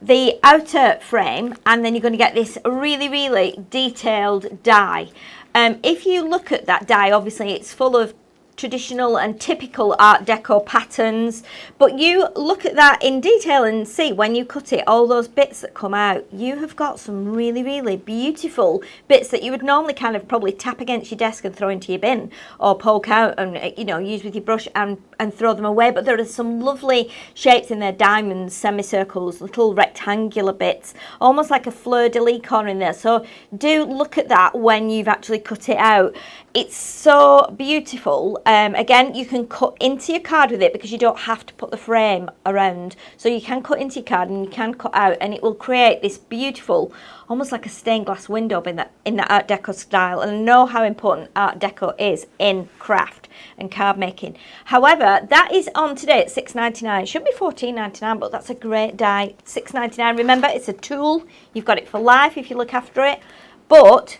the outer frame, and then you're going to get this really, really detailed die. If you look at that die, obviously it's full of traditional and typical Art Deco patterns, but you look at that in detail and see when you cut it, all those bits that come out, you have got some really, really beautiful bits that you would normally kind of probably tap against your desk and throw into your bin, or poke out and, you know, use with your brush and throw them away. But there are some lovely shapes in there: diamonds, semicircles, little rectangular bits, almost like a fleur-de-lis corner in there. So do look at that when you've actually cut it out. It's so beautiful. Again, you can cut into your card with it because you don't have to put the frame around. So you can cut into your card and you can cut out, and it will create this beautiful, almost like a stained glass window in that Art Deco style. And I know how important Art Deco is in craft and card making. However, that is on today at $6.99. It should be $14.99, but that's a great die. $6.99. Remember, it's a tool. You've got it for life if you look after it. But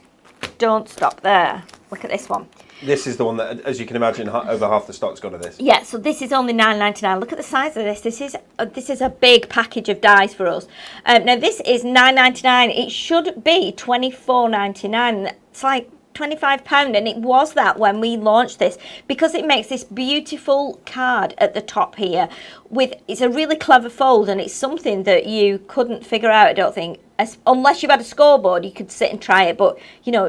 don't stop there. Look at this one. This is the one that, as you can imagine, over half the stock's gone of this. Yeah, so this is only $9.99. Look at the size of this. This is a big package of dies for us. Now this is $9.99. It should be $24.99. It's like £25, and it was that when we launched this, because it makes this beautiful card at the top here. It's a really clever fold, and it's something that you couldn't figure out, I don't think, unless you had a scoreboard. You could sit and try it, but you know,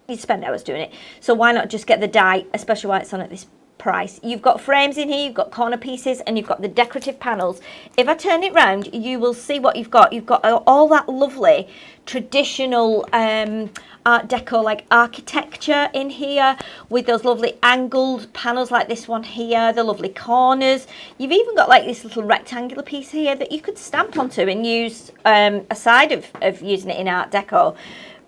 you'd spend hours doing it. So why not just get the die, especially while it's on at this price. You've got frames in here, you've got corner pieces, and you've got the decorative panels. If I turn it round, you will see what you've got. You've got all that lovely traditional Art Deco like architecture in here, with those lovely angled panels like this one here, the lovely corners. You've even got like this little rectangular piece here that you could stamp onto and use aside of using it in Art Deco.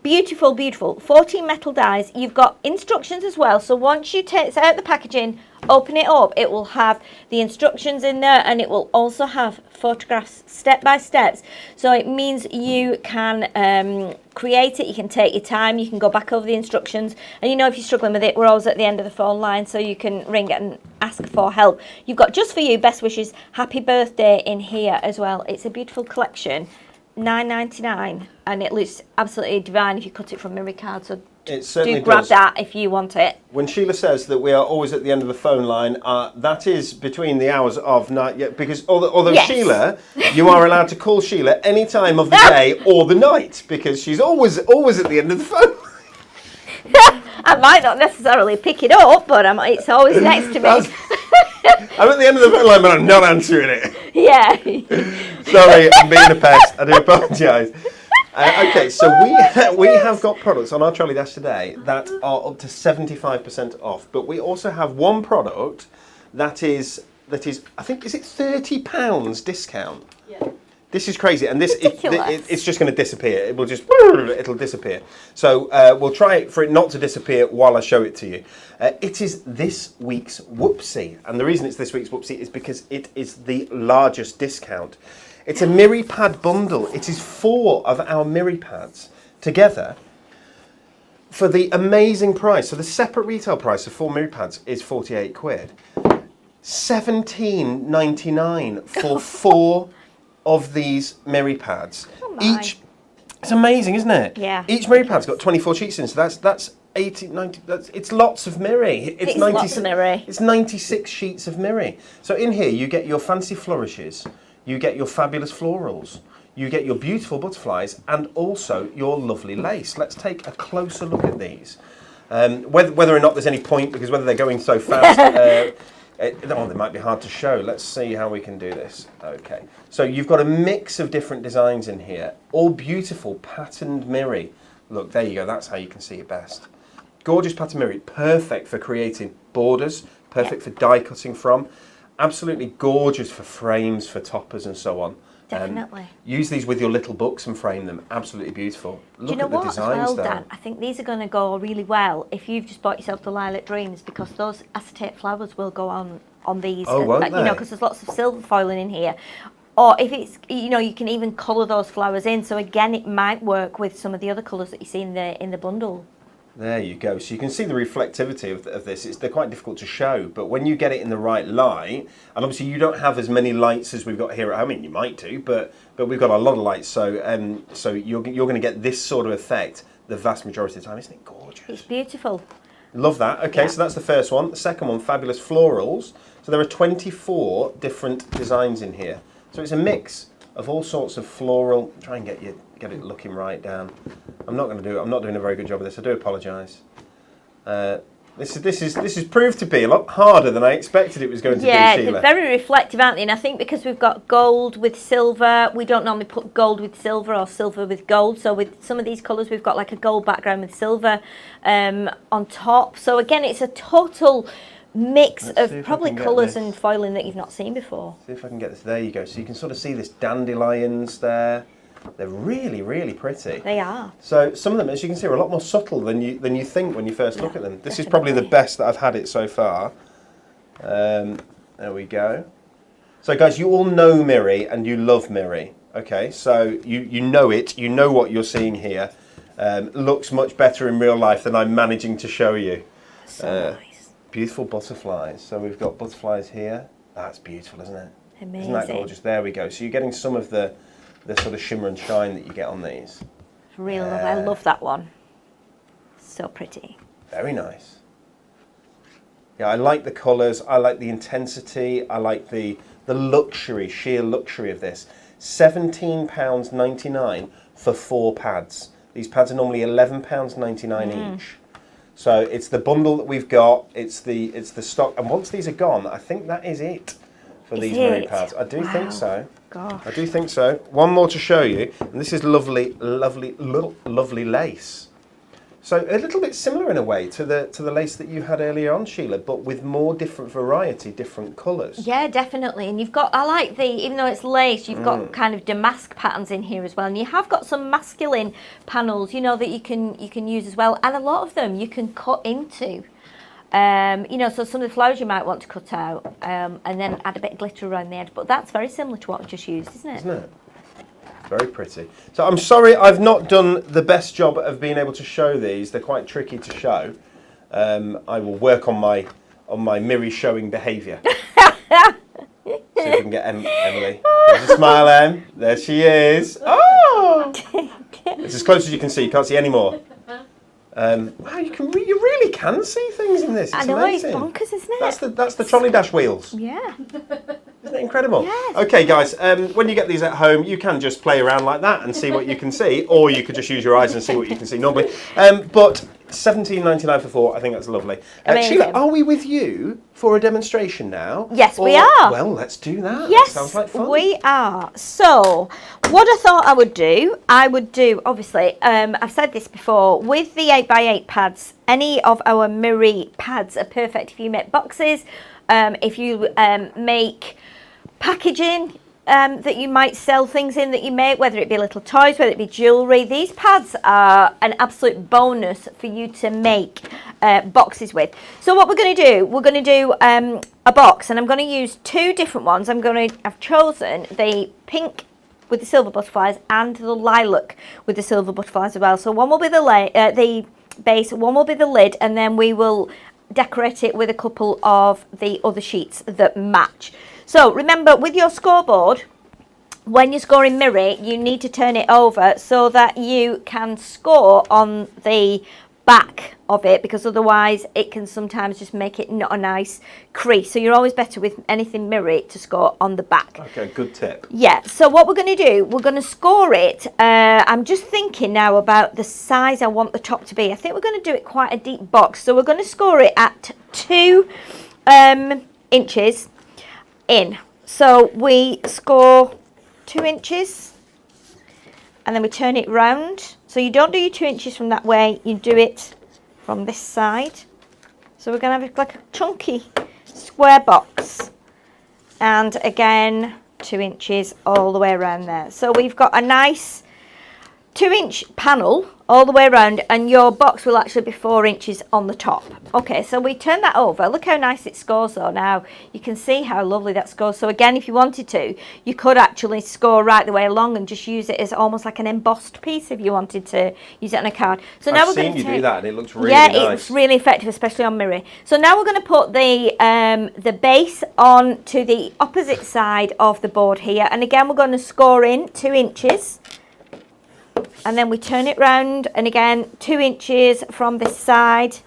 Beautiful, beautiful. 14 metal dies. You've got instructions as well. So once you take out the packaging, open it up, it will have the instructions in there, and it will also have photographs step by steps. So it means you can create it, you can take your time, you can go back over the instructions, and you know, if you're struggling with it, we're always at the end of the phone line, so you can ring and ask for help. You've got just for you, best wishes, happy birthday in here as well. It's a beautiful collection. $9.99, and it looks absolutely divine if you cut it from memory card, so It certainly do grab does. that if you want it. When Sheila says that we are always at the end of the phone line, that is between the hours of night. Yeah, because although Yes. Sheila, you are allowed to call Sheila any time of the day or the night because she's always at the end of the phone. I might not necessarily pick it up, but it's always next to me. I'm at the end of the phone line, but I'm not answering it. Yeah. Sorry, I'm being a pest. I do apologise. Okay, so we have got products on our Trolley Dash today that are up to 75% off, but we also have one product that is I think, is it £30 discount? Yeah. This is crazy, and Ridiculous. it's just going to disappear. It'll disappear. So we'll try for it not to disappear while I show it to you. It is this week's Whoopsie, and the reason it's this week's Whoopsie is because it is the largest discount. It's a Miri pad bundle. It is 4 of our Miri pads together for the amazing price. So the separate retail price of 4 Miri pads is 48 quid. £17.99 for 4 of these Miri pads. Oh my. It's amazing, isn't it? Yeah. Each Miri pad's got 24 sheets in, so that's 80, 90, it's lots of Miri. It's lots of Miri. It's 96 sheets of Miri. So in here you get your fancy flourishes, you get your fabulous florals, you get your beautiful butterflies, and also your lovely lace. Let's take a closer look at these. Whether or not there's any point, because whether they're going so fast, they might be hard to show. Let's see how we can do this. Okay, so you've got a mix of different designs in here, all beautiful patterned Miri. Look, there you go, that's how you can see it best. Gorgeous pattern Miri, perfect for creating borders, perfect for die cutting from. Absolutely gorgeous for frames, for toppers and so on. Definitely. Use these with your little books and frame them. Absolutely beautiful. Do you Look know at the what, as designs well, there. Dan? I think these are going to go really well if you've just bought yourself the Lilac Dreams, because those acetate flowers will go on these. Oh, won't You know, they? because there's lots of silver foiling in here. Or if it's, you know, you can even colour those flowers in. So again, it might work with some of the other colours that you see in the bundle. There you go. So you can see the reflectivity of this. They're quite difficult to show, but when you get it in the right light, and obviously you don't have as many lights as we've got here at home. I mean, you might do, but we've got a lot of lights. So so you're going to get this sort of effect the vast majority of the time. Isn't it gorgeous? It's beautiful. Love that. Okay, Yeah. so that's the first one. The second one, fabulous florals. So there are 24 different designs in here. So it's a mix of all sorts of floral. Try and get it looking right down. I'm not going to do it. I'm not doing a very good job of this. I do apologise. This is proved to be a lot harder than I expected it was going to be, Sheila. They're very reflective, aren't they? And I think because we've got gold with silver, we don't normally put gold with silver or silver with gold. So with some of these colours, we've got like a gold background with silver on top. So again, it's a total mix Let's see of if I probably can get colours this. and foiling that you've not seen before. See if I can get this. There you go. So you can sort of see this dandelions there. They're really, really pretty. They are. So some of them, as you can see, are a lot more subtle than you think when you first look at them. This is probably the best that I've had it so far. There we go. So guys, you all know Miri and you love Miri. Okay, so you know it. You know what you're seeing here. Looks much better in real life than I'm managing to show you. So nice. Beautiful butterflies. So we've got butterflies here. That's beautiful, isn't it? Amazing. Isn't that gorgeous? There we go. So you're getting some of the sort of shimmer and shine that you get on these. Really lovely. I love that one. So pretty. Very nice. Yeah, I like the colours. I like the intensity. I like the luxury, sheer luxury of this. £17.99 for 4 pads. These pads are normally £11.99 each. So it's the bundle that we've got. It's the stock. And once these are gone, I think that is it for these Miri pads. I do think so. Gosh. I do think so. One more to show you, and this is lovely, lovely, lovely lace. So a little bit similar in a way to the lace that you had earlier on, Sheila, but with more different variety, different colours. Yeah, definitely. And you've got, I like even though it's lace, you've got kind of damask patterns in here as well. And you have got some masculine panels, you know, that you can use as well. And a lot of them you can cut into. You know, so some of the flowers you might want to cut out and then add a bit of glitter around the edge. But that's very similar to what we just used, isn't it? Isn't it? Very pretty. So I'm sorry I've not done the best job of being able to show these. They're quite tricky to show. I will work on my Miri showing behaviour. See if we can get Emily. There's a smile, Em. There she is. Oh! It's as close as you can see. You can't see any more. Wow, you really can see things in this. It's I know, amazing. it's bonkers, isn't it? That's the Trolley Dash wheels. Yeah. Isn't it incredible? Yes. Okay, guys, when you get these at home, you can just play around like that and see what you can see, or you could just use your eyes and see what you can see normally. But $17.99 for 4, I think that's lovely. Sheila, are we with you for a demonstration now? Yes, we are. Well, let's do that. Yes, that sounds like fun. we are. So, what I thought I would do, obviously, I've said this before, with the 8x8 pads, any of our Miri pads are perfect if you make boxes, if you make packaging that you might sell things in that you make, whether it be little toys, whether it be jewellery. These pads are an absolute bonus for you to make boxes with. So what we're going to do, a box, and I'm going to use 2 different ones. I've chosen the pink with the silver butterflies and the lilac with the silver butterflies as well. So one will be the base, one will be the lid, and then we will decorate it with a couple of the other sheets that match. So remember, with your scoreboard, when you're scoring Miri, you need to turn it over so that you can score on the back of it, because otherwise it can sometimes just make it not a nice crease. So you're always better with anything Miri to score on the back. Okay, good tip. Yeah, so what we're going to do, we're going to score it. I'm just thinking now about the size I want the top to be. I think we're going to do it quite a deep box. So we're going to score it at 2 inches in. So we score 2 inches and then we turn it round. So you don't do your 2 inches from that way, you do it from this side. So we're going to have like a chunky square box, and again 2 inches all the way around there. So we've got a nice 2-inch panel all the way around, and your box will actually be 4 inches on the top. Okay, so we turn that over. Look how nice it scores though now. You can see how lovely that scores. So again, if you wanted to, you could actually score right the way along and just use it as almost like an embossed piece if you wanted to use it on a card. So now I've seen you do that and it looks really nice. nice. It's really effective, especially on Miri. So now we're going to put the base on to the opposite side of the board here, and again we're going to score in 2 inches. And then we turn it round, and again 2 inches from this side,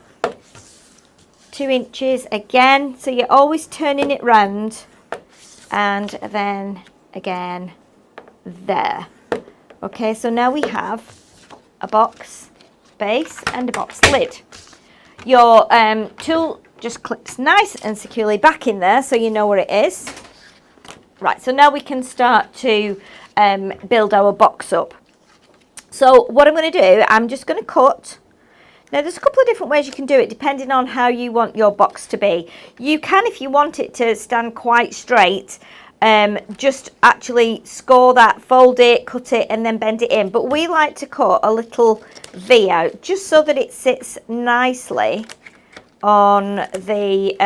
2 inches again. So you're always turning it round, and then again there. Okay, so now we have a box base and a box lid. Your tool just clips nice and securely back in there so you know where it is. Right, so now we can start to build our box up. So what I'm going to do, I'm just going to cut. Now there's a couple of different ways you can do it depending on how you want your box to be. You can, if you want it to stand quite straight, just actually score that, fold it, cut it and then bend it in. But we like to cut a little V out just so that it sits nicely on the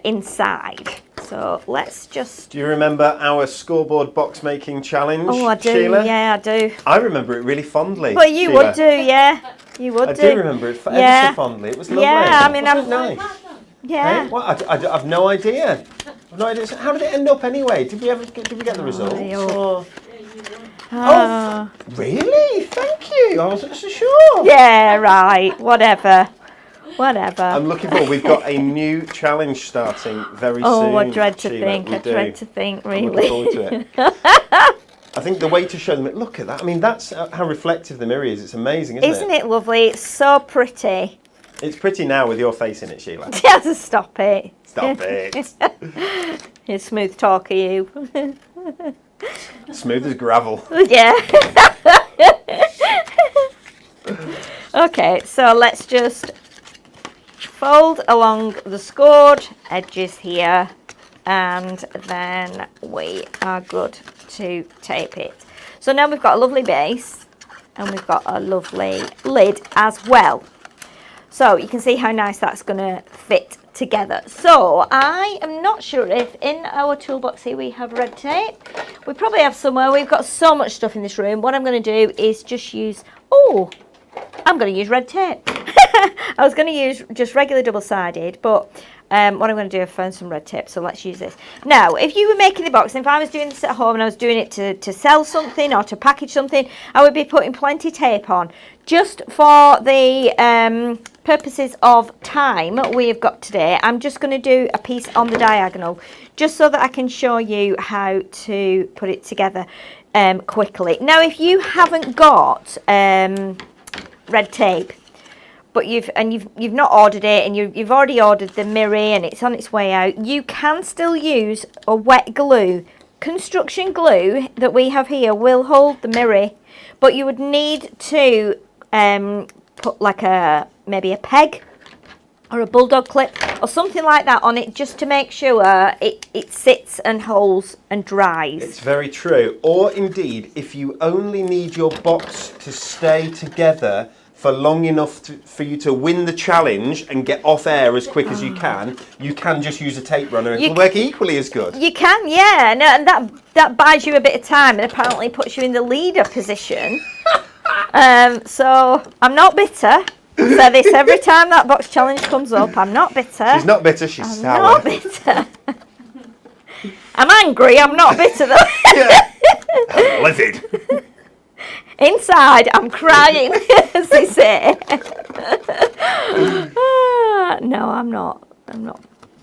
inside. So let's just... Do you remember our scoreboard box making challenge, Oh, I do, Sheila? yeah, I do. I remember it really fondly. But you Sheila. would do, yeah. You would I do. do remember it ever so fondly. It was lovely. Yeah, I mean, Wasn't it nice? Yeah. Hey, well, I've no idea. I've no idea. So how did it end up anyway? Did we get the results? Oh. Oh, really? Thank you. I wasn't so sure. Yeah, right. Whatever. I'm looking forward. We've got a new challenge starting very soon. Oh, I dread to Sheila. think. We I do. dread to think, I'm really. looking forward to it. I think the way to show them, look at that. I mean, that's how reflective the mirror is. It's amazing, isn't it? Isn't it lovely? It's so pretty. It's pretty now with your face in it, Sheila. Just stop it. Stop it. You're smooth talker, you. Smooth as gravel. Yeah. Okay, so let's just fold along the scored edges here, and then we are good to tape it. So now we've got a lovely base and we've got a lovely lid as well. So you can see how nice that's going to fit together. So I am not sure if in our toolbox here we have red tape. We probably have somewhere. We've got so much stuff in this room. What I'm going to do is just use, I'm going to use red tape. I was going to use just regular double-sided, but What I'm going to do is find some red tape, so let's use this. Now, if you were making the box, and if I was doing this at home and I was doing it to sell something or to package something, I would be putting plenty of tape on. Just for the purposes of time we've got today, I'm just going to do a piece on the diagonal, just so that I can show you how to put it together quickly. Now, if you haven't got red tape, but you've not ordered it, and you've already ordered the mirror and it's on its way out, you can still use a wet glue. Construction glue that we have here will hold the mirror, but you would need to put like maybe a peg or a bulldog clip or something like that on it, just to make sure it sits and holds and dries. It's very true. Or indeed, if you only need your box to stay together for long enough for you to win the challenge and get off air as quick as you can just use a tape runner and it'll work equally as good. You can, yeah, no, and that buys you a bit of time and apparently puts you in the leader position. So I'm not bitter. I say this every time that box challenge comes up. I'm not bitter. She's not bitter, she's sour. I'm not bitter. I'm angry, I'm not bitter though. Yeah. I'm livid. Inside, I'm crying, as they say. No, I'm not.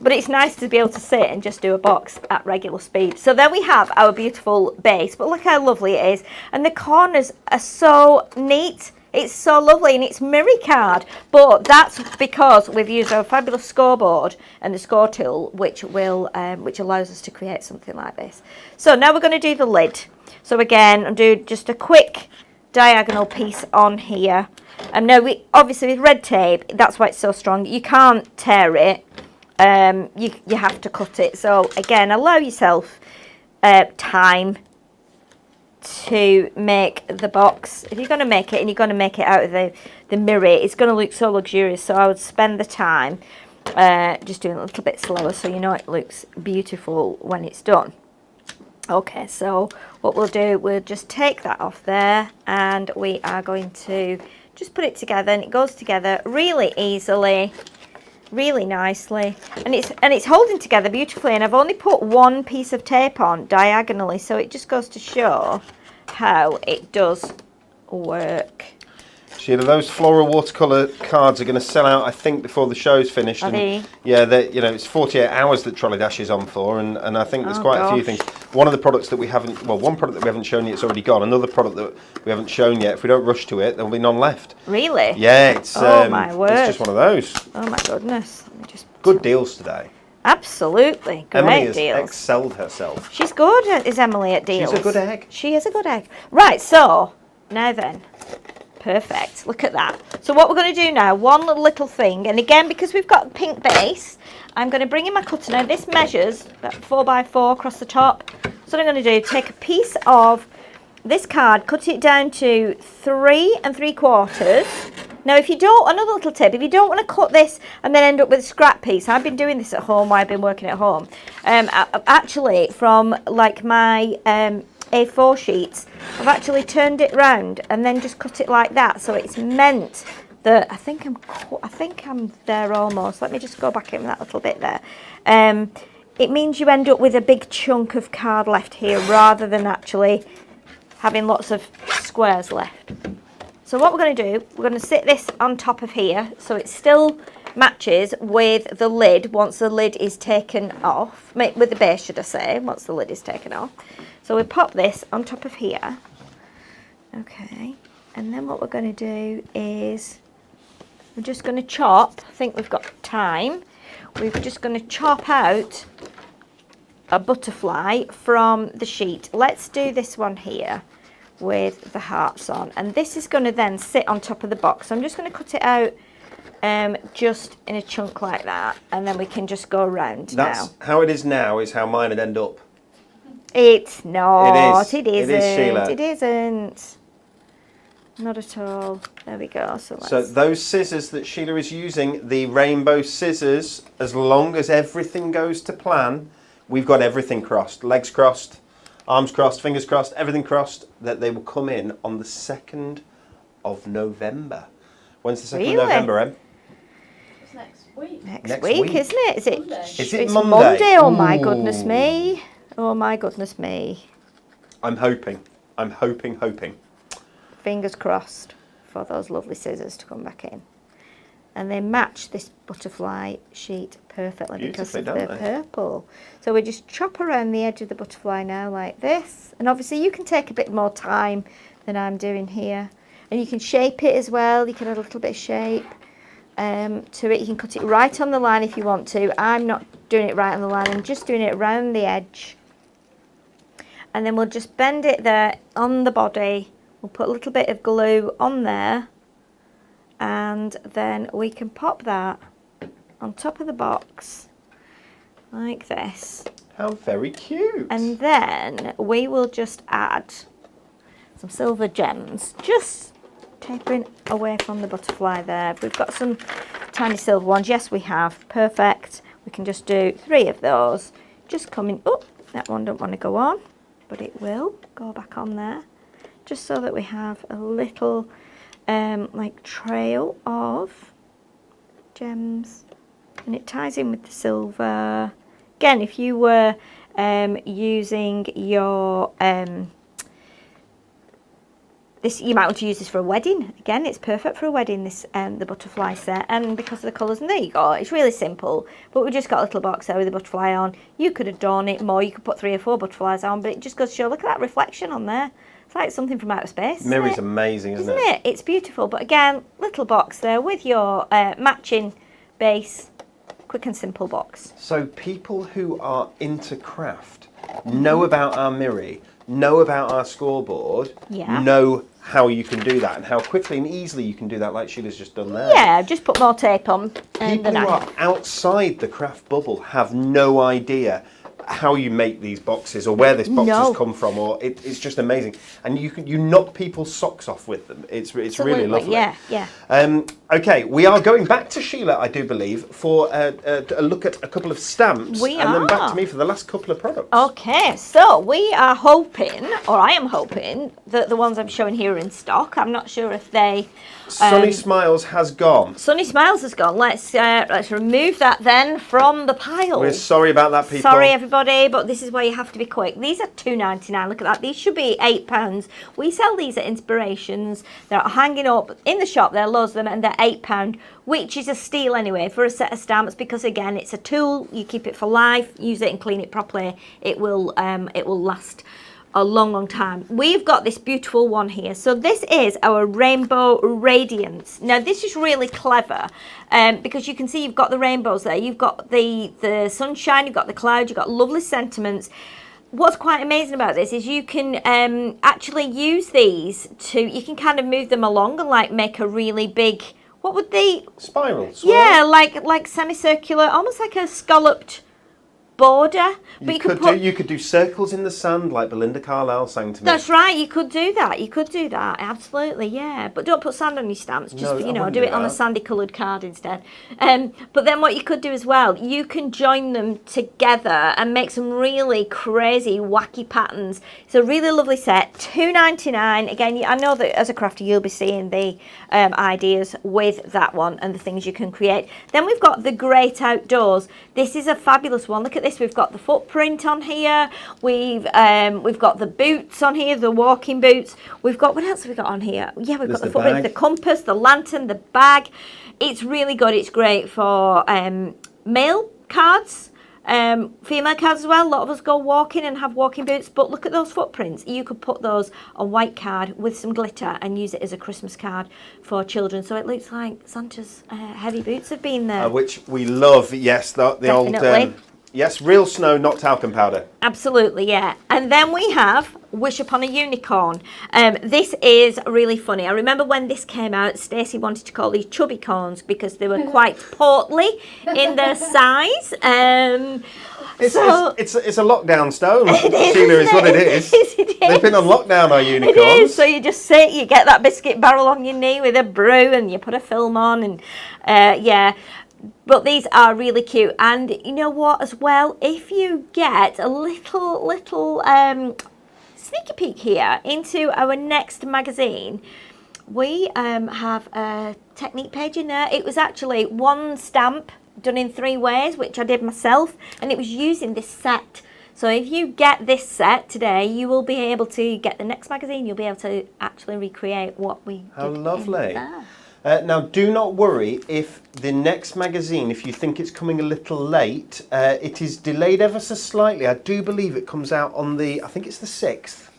But it's nice to be able to sit and just do a box at regular speed. So there we have our beautiful base. But look how lovely it is. And the corners are so neat. It's so lovely, and it's mirror card. But that's because we've used our fabulous scoreboard and the score tool, which allows us to create something like this. So now we're going to do the lid. So again, I'll do just a quick diagonal piece on here. And now obviously with red tape, that's why it's so strong. You can't tear it. You have to cut it. So again, allow yourself time to make the box. If you're going to make it and you're going to make it out of the mirror, it's going to look so luxurious. So I would spend the time just doing it a little bit slower, so you know it looks beautiful when it's done. Okay, so what we'll do, we'll just take that off there, and we are going to just put it together, and it goes together really easily, really nicely, and it's holding together beautifully. And I've only put one piece of tape on diagonally, so it just goes to show how it does work. Sheila, those floral watercolour cards are going to sell out, I think, before the show's finished. Are they? Yeah, it's 48 hours that Trolley Dash is on for, and I think there's quite a few things. One of the products that we haven't, one product that we haven't shown yet is already gone. Another product that we haven't shown yet, if we don't rush to it, there'll be none left. Really? Yeah, it's my word. It's just one of those. Oh my goodness. Let me just... Good deals today. Absolutely. Great Emily has deals. excelled herself. She's good, is Emily, at deals. She's a good egg. She is a good egg. Right, so now then. Perfect. Look at that. So what we're going to do now, one little thing, and again, because we've got pink base, I'm going to bring in my cutter. Now this measures about 4x4 across the top. So what I'm going to do, take a piece of this card, cut it down to 3 3/4. Now if you don't, another little tip, if you don't want to cut this and then end up with a scrap piece, I've been doing this at home while I've been working at home. Actually, from like my A4 sheets, I've actually turned it round and then just cut it like that. So it's meant that I think I'm there almost. Let me just go back in that little bit there. It means you end up with a big chunk of card left here rather than actually having lots of squares left. So what we're going to do, we're going to sit this on top of here so it still matches with the lid once the lid is taken off, with the base should I say, once the lid is taken off. So we pop this on top of here. Okay, and then what we're going to do is we're just going to chop, I think we've got time, we're just going to chop out a butterfly from the sheet. Let's do this one here with the hearts on, and this is going to then sit on top of the box. So I'm just going to cut it out just in a chunk like that, and then we can just go around. That's now. how it is now, is how mine would end up. It's not. It is, Sheila. It isn't. Not at all. There we go. So those scissors that Sheila is using, the rainbow scissors, as long as everything goes to plan, we've got everything crossed. Legs crossed, arms crossed, fingers crossed, everything crossed, that they will come in on the 2nd of November. When's the 2nd of November, Em? What's next? week. Next week, isn't it? Is it? Monday. Is it It's Monday? Oh my Ooh. goodness me! Oh my goodness me! I'm hoping. Hoping. Fingers crossed for those lovely scissors to come back in. And they match this butterfly sheet perfectly because of Beautifully, the don't they? purple. So we just chop around the edge of the butterfly now like this. And obviously you can take a bit more time than I'm doing here. And you can shape it as well. You can add a little bit of shape to it. You can cut it right on the line if you want to. I'm not doing it right on the line. I'm just doing it around the edge. And then we'll just bend it there on the body. We'll put a little bit of glue on there. And then we can pop that on top of the box like this. How very cute. And then we will just add some silver gems, just tapering away from the butterfly there. We've got some tiny silver ones. Yes, we have. Perfect. We can just do 3 of those. Just coming up. That one don't want to go on, but it will go back on there. Just so that we have a little like trail of gems, and it ties in with the silver. Again, if you were using your this, you might want to use this for a wedding. Again, it's perfect for a wedding, this the butterfly set, and because of the colours. And there you go. It's really simple, but we just got a little box there with a butterfly on. You could adorn it more. You could put 3 or 4 butterflies on, but it just goes to show. Look at that reflection on there. It's like something from outer space. Miri's amazing, isn't it? It's beautiful. But again, little box there with your matching base. Quick and simple box. So people who are into craft know about our Miri, know about our scoreboard, know how you can do that and how quickly and easily you can do that, like Sheila's just done there. Yeah, just put more tape on. And People who are outside the craft bubble have no idea how you make these boxes or where this box has come from, or it's just amazing. And you knock people's socks off with them. It's really lovely. Yeah. Okay, we are going back to Sheila, I do believe, for a look at a couple of stamps. Then back to me for the last couple of products. Okay, so we are hoping, or I am hoping, that the ones I'm showing here are in stock. I'm not sure if they... Sunny Smiles has gone. Sunny Smiles has gone. Let's remove that then from the pile. We're sorry about that, people. Sorry, everybody, but this is where you have to be quick. These are £2.99. Look at that. These should be £8. We sell these at Inspirations. They're hanging up in the shop. There are loads of them, and they're £8, which is a steal anyway for a set of stamps, because again, it's a tool. You keep it for life. Use it and clean it properly. It will last a long time. We've got this beautiful one here. So this is our Rainbow Radiance. Now this is really clever because you can see you've got the rainbows there. You've got the sunshine, you've got the clouds, you've got lovely sentiments. What's quite amazing about this is you can actually use these you can kind of move them along and like make a really big, what would they? Spiral. Yeah, like semicircular, almost like a scalloped border. But you could do circles in the sand like Belinda Carlisle sang to me. That's right, you could do that, absolutely, yeah. But don't put sand on your stamps, just, do it on a sandy coloured card instead. But then what you could do as well, you can join them together and make some really crazy, wacky patterns. It's a really lovely set, £2.99. Again, I know that as a crafter you'll be seeing the ideas with that one and the things you can create. Then we've got the Great Outdoors. This is a fabulous one. Look at this. We've got the footprint on here. We've got the boots on here, the walking boots. We've got, what else have we got on here? Yeah, we've got the footprint, the compass, the lantern, the bag. It's really good. It's great for male cards, female cards as well. A lot of us go walking and have walking boots, but look at those footprints. You could put those on white card with some glitter and use it as a Christmas card for children. So it looks like Santa's heavy boots have been there. Which we love, yes, the old... Yes, real snow, not talcum powder. Absolutely, yeah. And then we have Wish Upon a Unicorn. This is really funny. I remember when this came out, Stacey wanted to call these chubby corns because they were quite portly in their size. It's a lockdown stone. Sheila is what it is. They've been on lockdown, our unicorns. It is. So you just sit, you get that biscuit barrel on your knee with a brew and you put a film on and yeah. But these are really cute, and you know what as well, if you get a little sneaky peek here into our next magazine, we have a technique page in there. It was actually one stamp done in 3 ways, which I did myself, and it was using this set. So if you get this set today, you will be able to get the next magazine. You'll be able to actually recreate what we How did lovely. in there. Now, do not worry if the next magazine, if you think it's coming a little late, it is delayed ever so slightly. I do believe it comes out on I think it's the 6th.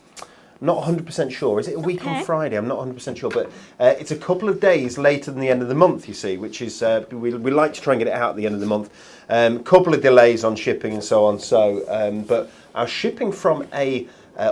Not 100% sure. Is it a week on Friday? I'm not 100% sure, but it's a couple of days later than the end of the month, you see, which is, we like to try and get it out at the end of the month. Couple of delays on shipping and so on. So, but our shipping from a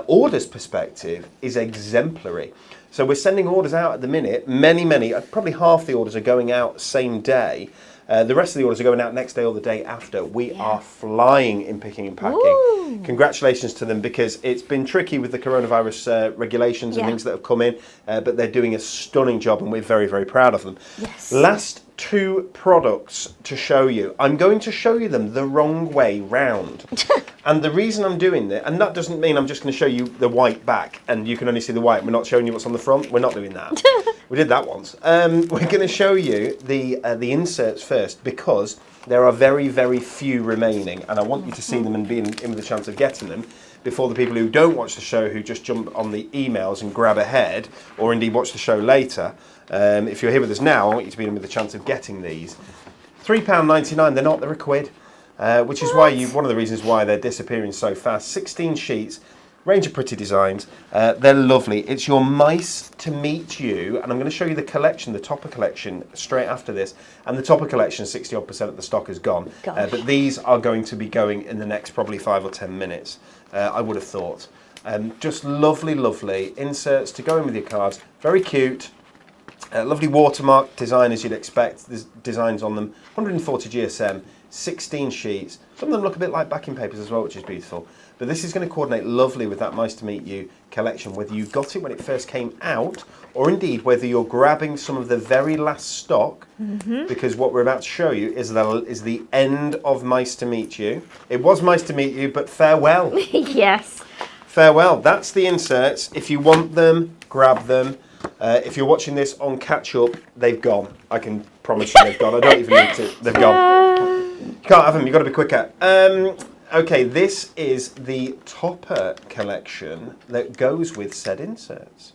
orders perspective is exemplary. So we're sending orders out at the minute. Many, probably half the orders are going out same day. The rest of the orders are going out next day or the day after. We are flying in picking and packing. Woo. Congratulations to them, because it's been tricky with the coronavirus regulations and things that have come in, but they're doing a stunning job and we're very, very proud of them. Yes. Last 2 products to show you. I'm going to show you them the wrong way round. And the reason I'm doing that, and that doesn't mean I'm just going to show you the white back and you can only see the white. We're not showing you what's on the front. We're not doing that. We did that once. We're going to show you the inserts first, because there are very, very few remaining, and I want you to see them and be in with a chance of getting them before the people who don't watch the show, who just jump on the emails and grab ahead, or indeed watch the show later. If you're here with us now, I want you to be in with a chance of getting these. £3.99, they're not, they're £1, which is why one of the reasons why they're disappearing so fast. 16 sheets, range of pretty designs. They're lovely. It's your Mice to Meet You, and I'm going to show you the collection, the topper collection, straight after this. And the topper collection, 60% of the stock is gone. But these are going to be going in the next probably 5 or 10 minutes, I would have thought. Just lovely, lovely inserts to go in with your cards. Very cute. Lovely watermark design, as you'd expect. There's designs on them. 140 GSM, 16 sheets. Some of them look a bit like backing papers as well, which is beautiful. But this is going to coordinate lovely with that Mice to Meet You collection, whether you got it when it first came out, or indeed whether you're grabbing some of the very last stock, because what we're about to show you is the end of Mice to Meet You. It was Mice to Meet You, but farewell. Yes. Farewell. That's the inserts. If you want them, grab them. If you're watching this on catch up, they've gone. I can promise you they've gone. I don't even need to. They've gone. You can't have them. You've got to be quicker. Okay, this is the topper collection that goes with said inserts.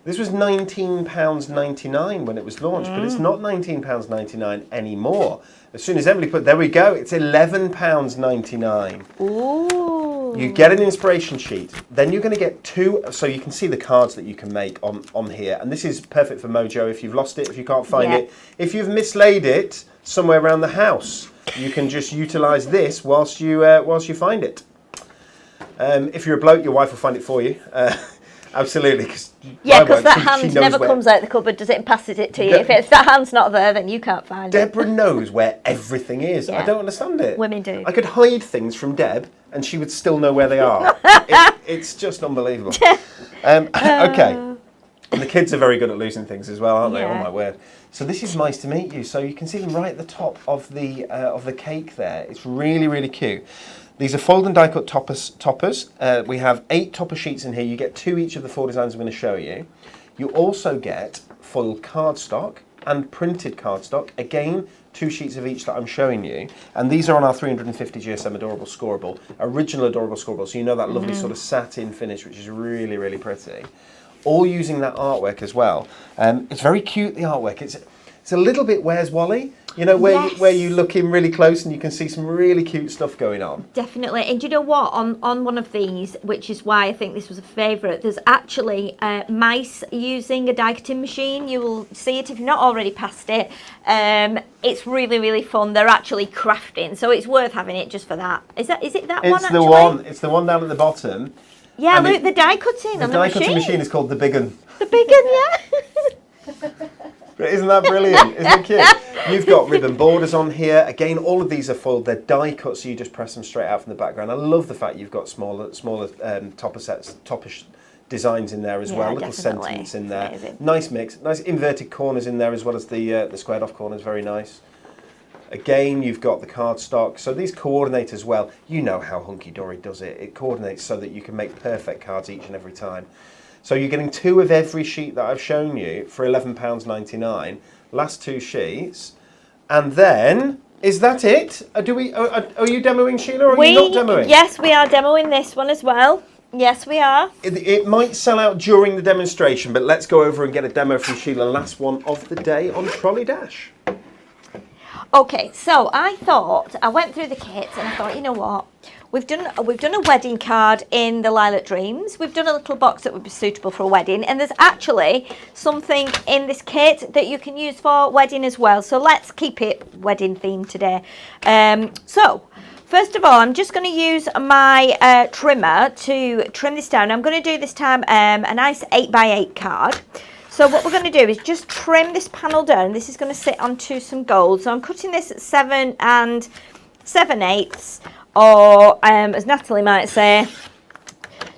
This was £19.99 when it was launched, but it's not £19.99 anymore. As soon as Emily there we go, it's £11.99. Ooh. You get an inspiration sheet, then you're going to get 2, so you can see the cards that you can make on here. And this is perfect for Mojo if you've lost it, if you can't find it. If you've mislaid it somewhere around the house, you can just utilise this whilst you find it. If you're a bloke, your wife will find it for you. Absolutely. Because that hand never comes out the cupboard, does it, and passes it to you. If that hand's not there, then you can't find it. Deborah knows where everything is. I don't understand it. Women do. I could hide things from Deb and she would still know where they are. It's just unbelievable. Okay. And the kids are very good at losing things as well, aren't they? Oh my word. So this is Mice to Meet You. So you can see them right at the top of the cake there. It's really, really cute. These are fold and die cut toppers. We have 8 topper sheets in here. You get 2 each of the 4 designs I'm going to show you. You also get foiled cardstock and printed cardstock. Again, 2 sheets of each that I'm showing you. And these are on our 350 GSM Adorable Scoreable, original Adorable Scoreable. So you know that lovely sort of satin finish, which is really, really pretty. All using that artwork as well. It's very cute, the artwork. It's a little bit Where's Wally? You know, where you look in really close and you can see some really cute stuff going on. Definitely. And do you know what? On one of these, which is why I think this was a favourite, there's actually mice using a die cutting machine. You will see it if you've not already passed it. It's really, really fun. They're actually crafting, so it's worth having it just for that. Is it that one, actually? It's the one. It's the one down at the bottom. Yeah, look, the die cutting on the machine. The die cutting machine is called the Big Un. The Big Un, yeah. Isn't that brilliant? Isn't it cute? You've got ribbon borders on here. Again, all of these are foiled. They're die cut, so you just press them straight out from the background. I love the fact you've got smaller topper designs in there as well. Little sentiments in there. Amazing. Nice mix. Nice inverted corners in there as well as the squared off corners. Very nice. Again, you've got the cardstock. So these coordinate as well. You know how Hunky Dory does it. It coordinates so that you can make perfect cards each and every time. So you're getting 2 of every sheet that I've shown you for £11.99. Last 2 sheets. And then Is that it? Are you demoing, Sheila, or are you not demoing? Yes, we are demoing this one as well. Yes, we are. It might sell out during the demonstration, but let's go over and get a demo from Sheila. Last one of the day on Trolley Dash. Okay, so I went through the kits and I thought, you know what? We've done a wedding card in the Lilac Dreams. We've done a little box that would be suitable for a wedding, and there's actually something in this kit that you can use for wedding as well. So let's keep it wedding themed today. So first of all, I'm just going to use my trimmer to trim this down. I'm going to do this time a nice 8x8 card. So what we're going to do is just trim this panel down. This is going to sit onto some gold. So I'm cutting this at 7 7/8, or as Natalie might say,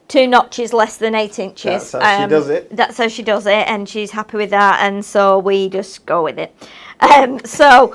2 notches less than 8 inches. That's how she does it. That's how she does it, and she's happy with that, and so we just go with it. So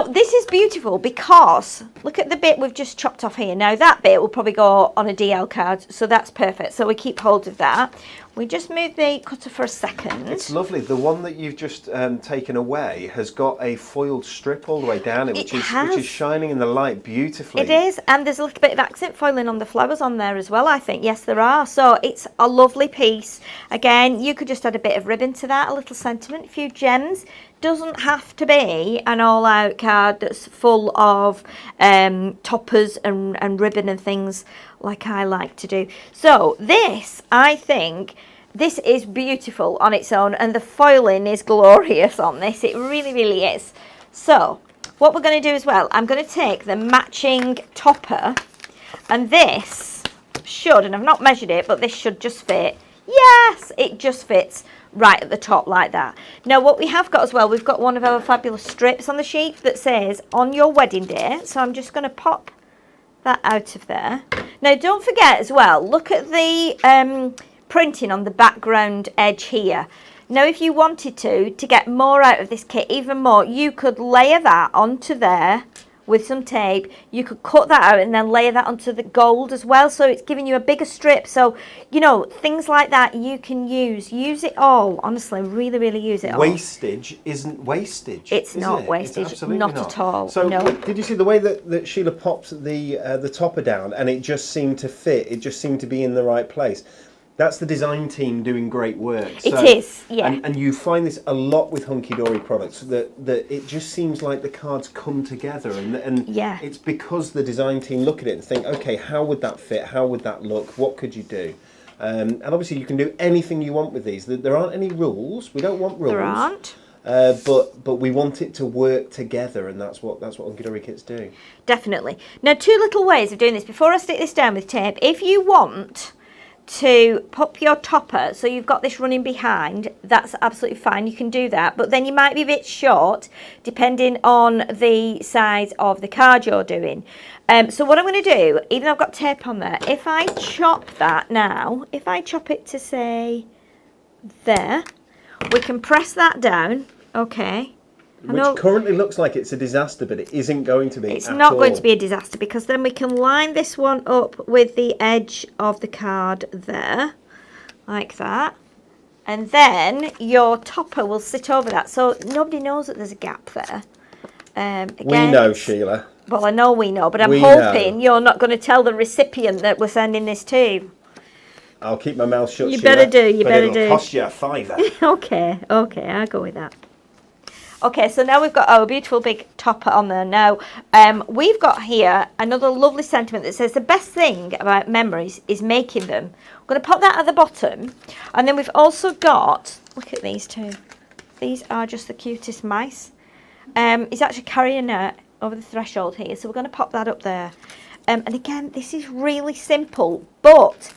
this is beautiful because look at the bit we've just chopped off here. Now that bit will probably go on a DL card, so that's perfect. So we keep hold of that. We just move the cutter for a second. It's lovely. The one that you've just taken away has got a foiled strip all the way down it, which is shining in the light beautifully. It is, and there's a little bit of accent foiling on the flowers on there as well, I think. Yes, there are. So it's a lovely piece. Again, you could just add a bit of ribbon to that, a little sentiment, a few gems. Doesn't have to be an all-out card that's full of toppers and ribbon and things like I like to do. So this, I think, this is beautiful on its own, and the foiling is glorious on this. It really, really is. So what we're going to do as well, I'm going to take the matching topper, and this should, and I've not measured it, but this should just fit. Yes, it just fits right at the top like that. Now what we have got as well, we've got one of our fabulous strips on the sheet that says on your wedding day. So I'm just going to pop that out of there. Now don't forget as well, look at the printing on the background edge here. Now if you wanted to get more out of this kit, even more, you could layer that onto there with some tape. You could cut that out and then layer that onto the gold as well, so it's giving you a bigger strip. So, you know, things like that you can use it all. Honestly, really, really use it all. Wastage isn't wastage. It's not wastage. It's not at all. So no. did you see the way that Sheila popped the topper down, and it just seemed to fit? It just seemed to be in the right place. That's the design team doing great work. It is, yeah. And you find this a lot with Hunky Dory products, that it just seems like the cards come together, and yeah. It's because the design team look at it and think, okay, how would that fit? How would that look? What could you do? And obviously you can do anything you want with these. There aren't any rules. We don't want rules. There aren't. But we want it to work together, and that's what Hunky Dory kits do. Definitely. Now, 2 little ways of doing this. Before I stick this down with tape, if you want to pop your topper so you've got this running behind, that's absolutely fine, you can do that, but then you might be a bit short depending on the size of the card you're doing. So what I'm going to do, even though I've got tape on there, if I chop that now, if I chop it to say there, we can press that down, okay. Which currently looks like it's a disaster, but it isn't going to be. It's not going to be a disaster, because then we can line this one up with the edge of the card there, like that. And then your topper will sit over that, so nobody knows that there's a gap there. Again, we know, Sheila. Well, I know we know, but I'm hoping you're not going to tell the recipient that we're sending this to. I'll keep my mouth shut, You Sheila, better do, you but better it'll do. cost you a £5. Okay, I'll go with that. Okay, so now we've got our beautiful big topper on there. Now, we've got here another lovely sentiment that says the best thing about memories is making them. I'm going to pop that at the bottom. And then we've also got, look at these two. These are just the cutest mice. He's actually carrying it over the threshold here, so we're going to pop that up there. And again, this is really simple, but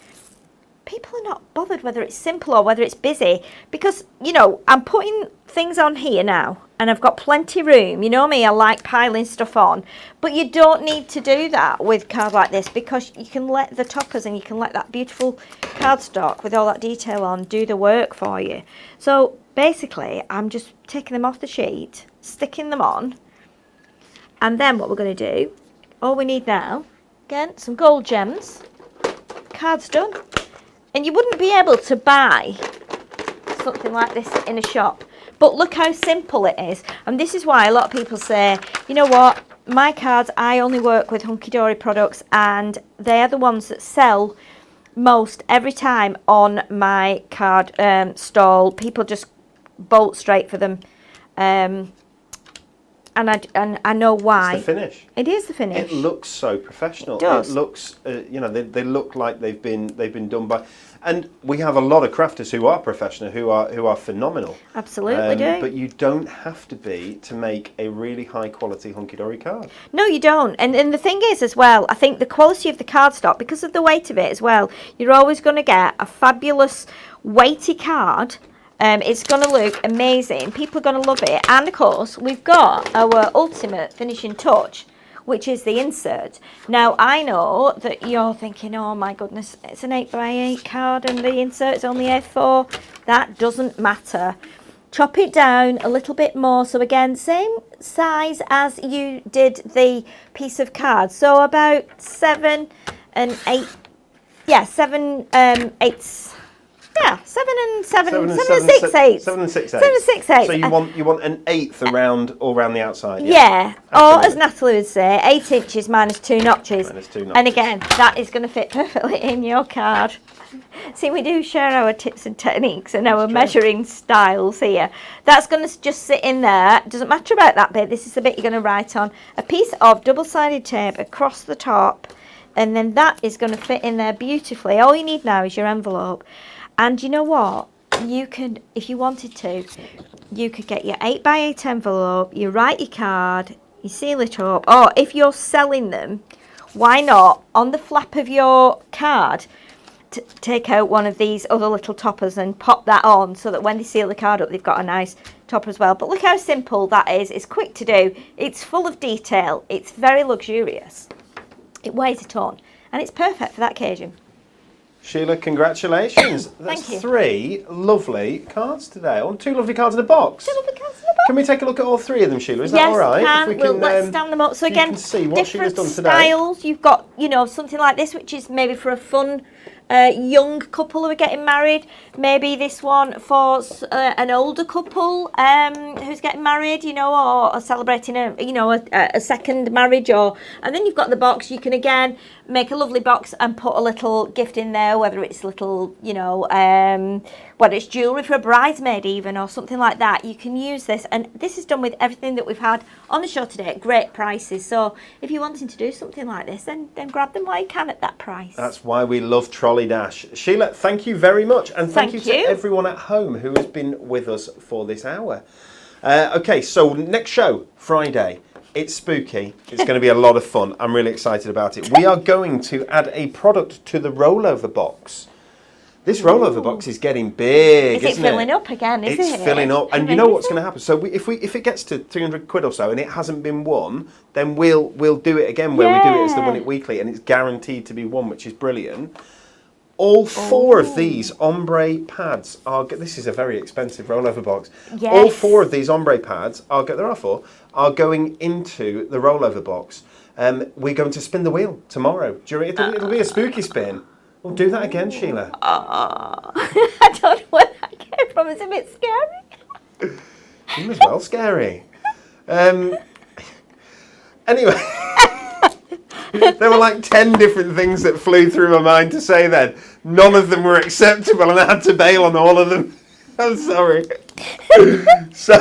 people are not bothered whether it's simple or whether it's busy, because, you know, I'm putting things on here now and I've got plenty room. You know me, I like piling stuff on, but you don't need to do that with cards like this, because you can let the toppers and you can let that beautiful cardstock with all that detail on do the work for you. So basically I'm just taking them off the sheet, sticking them on, and then what we're going to do, all we need now, again, some gold gems, cards done. And you wouldn't be able to buy something like this in a shop, But look how simple it is. And this is why a lot of people say, you know what, my cards, I only work with Hunky Dory products, and they are the ones that sell most every time on my card stall. People just bolt straight for them. And I know why. It's the finish. It is the finish. It looks so professional. It does. It looks, you know, they look like they've been done by, and we have a lot of crafters who are professional, who are phenomenal. Absolutely do. But you don't have to be to make a really high quality hunky dory card. No, you don't. And the thing is as well, I think the quality of the cardstock, because of the weight of it as well, you're always going to get a fabulous weighty card. It's going to look amazing. People are going to love it. And of course, we've got our ultimate finishing touch, which is the insert. Now, I know that you're thinking, oh my goodness, it's an 8x8 card and the insert is only A4. That doesn't matter. Chop it down a little bit more. So again, same size as you did the piece of card. So about 7 and 8. Yeah, 7 eighths. Yeah, 7 and 7 and 6 eighths. 7 and 6 eighths. 7 and 6 eighths. So you want an eighth around all around the outside. Yeah. Or Absolutely. as Natalie would say, 8 inches minus 2 notches. Minus 2 notches. And again, that is going to fit perfectly in your card. See, we do share our tips and techniques and our measuring styles here. That's going to just sit in there. Doesn't matter about that bit. This is the bit you're going to write on. A piece of double-sided tape across the top, and then that is going to fit in there beautifully. All you need now is your envelope. And you know what? You could, if you wanted to, you could get your 8x8 envelope, you write your card, you seal it up, or if you're selling them, why not, on the flap of your card, take out one of these other little toppers and pop that on so that when they seal the card up, they've got a nice topper as well. But look how simple that is. It's quick to do. It's full of detail. It's very luxurious. It weighs a ton, and it's perfect for that occasion. Sheila, congratulations. Thank That's you. 3 lovely cards today. Oh, 2 lovely cards in a box. 2 lovely cards in the box. Can we take a look at all 3 of them, Sheila? Is that Yes, all right? can. If we can, Let's stand them up. So you again, can see what Sheila's different done today. styles. You've got, you know, something like this, which is maybe for a fun young couple who are getting married. Maybe this one for an older couple who's getting married, you know, or celebrating a second marriage. And then you've got the box. You can again make a lovely box and put a little gift in there, whether it's little, you know, whether it's jewellery for a bridesmaid even, or something like that. You can use this, and this is done with everything that we've had on the show today at great prices. So if you're wanting to do something like this, then grab them while you can at that price. That's why we love Trolley Dash. Sheila, thank you very much, and thank you to everyone at home who has been with us for this hour. Okay, so next show, Friday. It's spooky. It's going to be a lot of fun. I'm really excited about it. We are going to add a product to the rollover box. This rollover box is getting big, isn't it? Is it filling up again, isn't it? It's filling up. And you know what's going to happen? So if it gets to 300 quid or so and it hasn't been won, then we'll do it again where we do it as the Win It Weekly, and it's guaranteed to be won, which is brilliant. All 4 of these ombre pads are. This is a very expensive rollover box. Yes. All 4 of these ombre pads there are 4 are going into the rollover box. We're going to spin the wheel tomorrow. It'll be a spooky spin. We'll do that again, Sheila. I don't know where that came from. It's a bit scary. It was well scary. Anyway. There were like 10 different things that flew through my mind to say then. None of them were acceptable and I had to bail on all of them. I'm sorry. So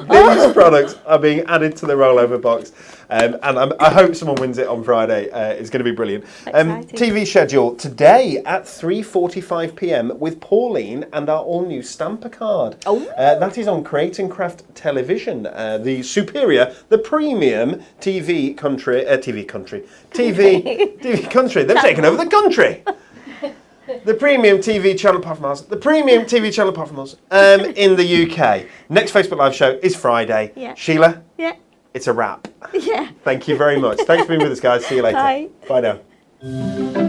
these products are being added to the rollover box. And I hope someone wins it on Friday. It's going to be brilliant. TV schedule today at 3:45 p.m. with Pauline and our all-new Stamper card. That is on Create and Craft Television, the superior, the premium TV country. They've taken over the country. The premium TV channel apart from ours. The premium TV channel apart from us in the UK. Next Facebook Live show is Friday. Yeah. Sheila? Yeah. It's a wrap. Yeah. Thank you very much. Thanks for being with us, guys. See you later. Bye. Bye now.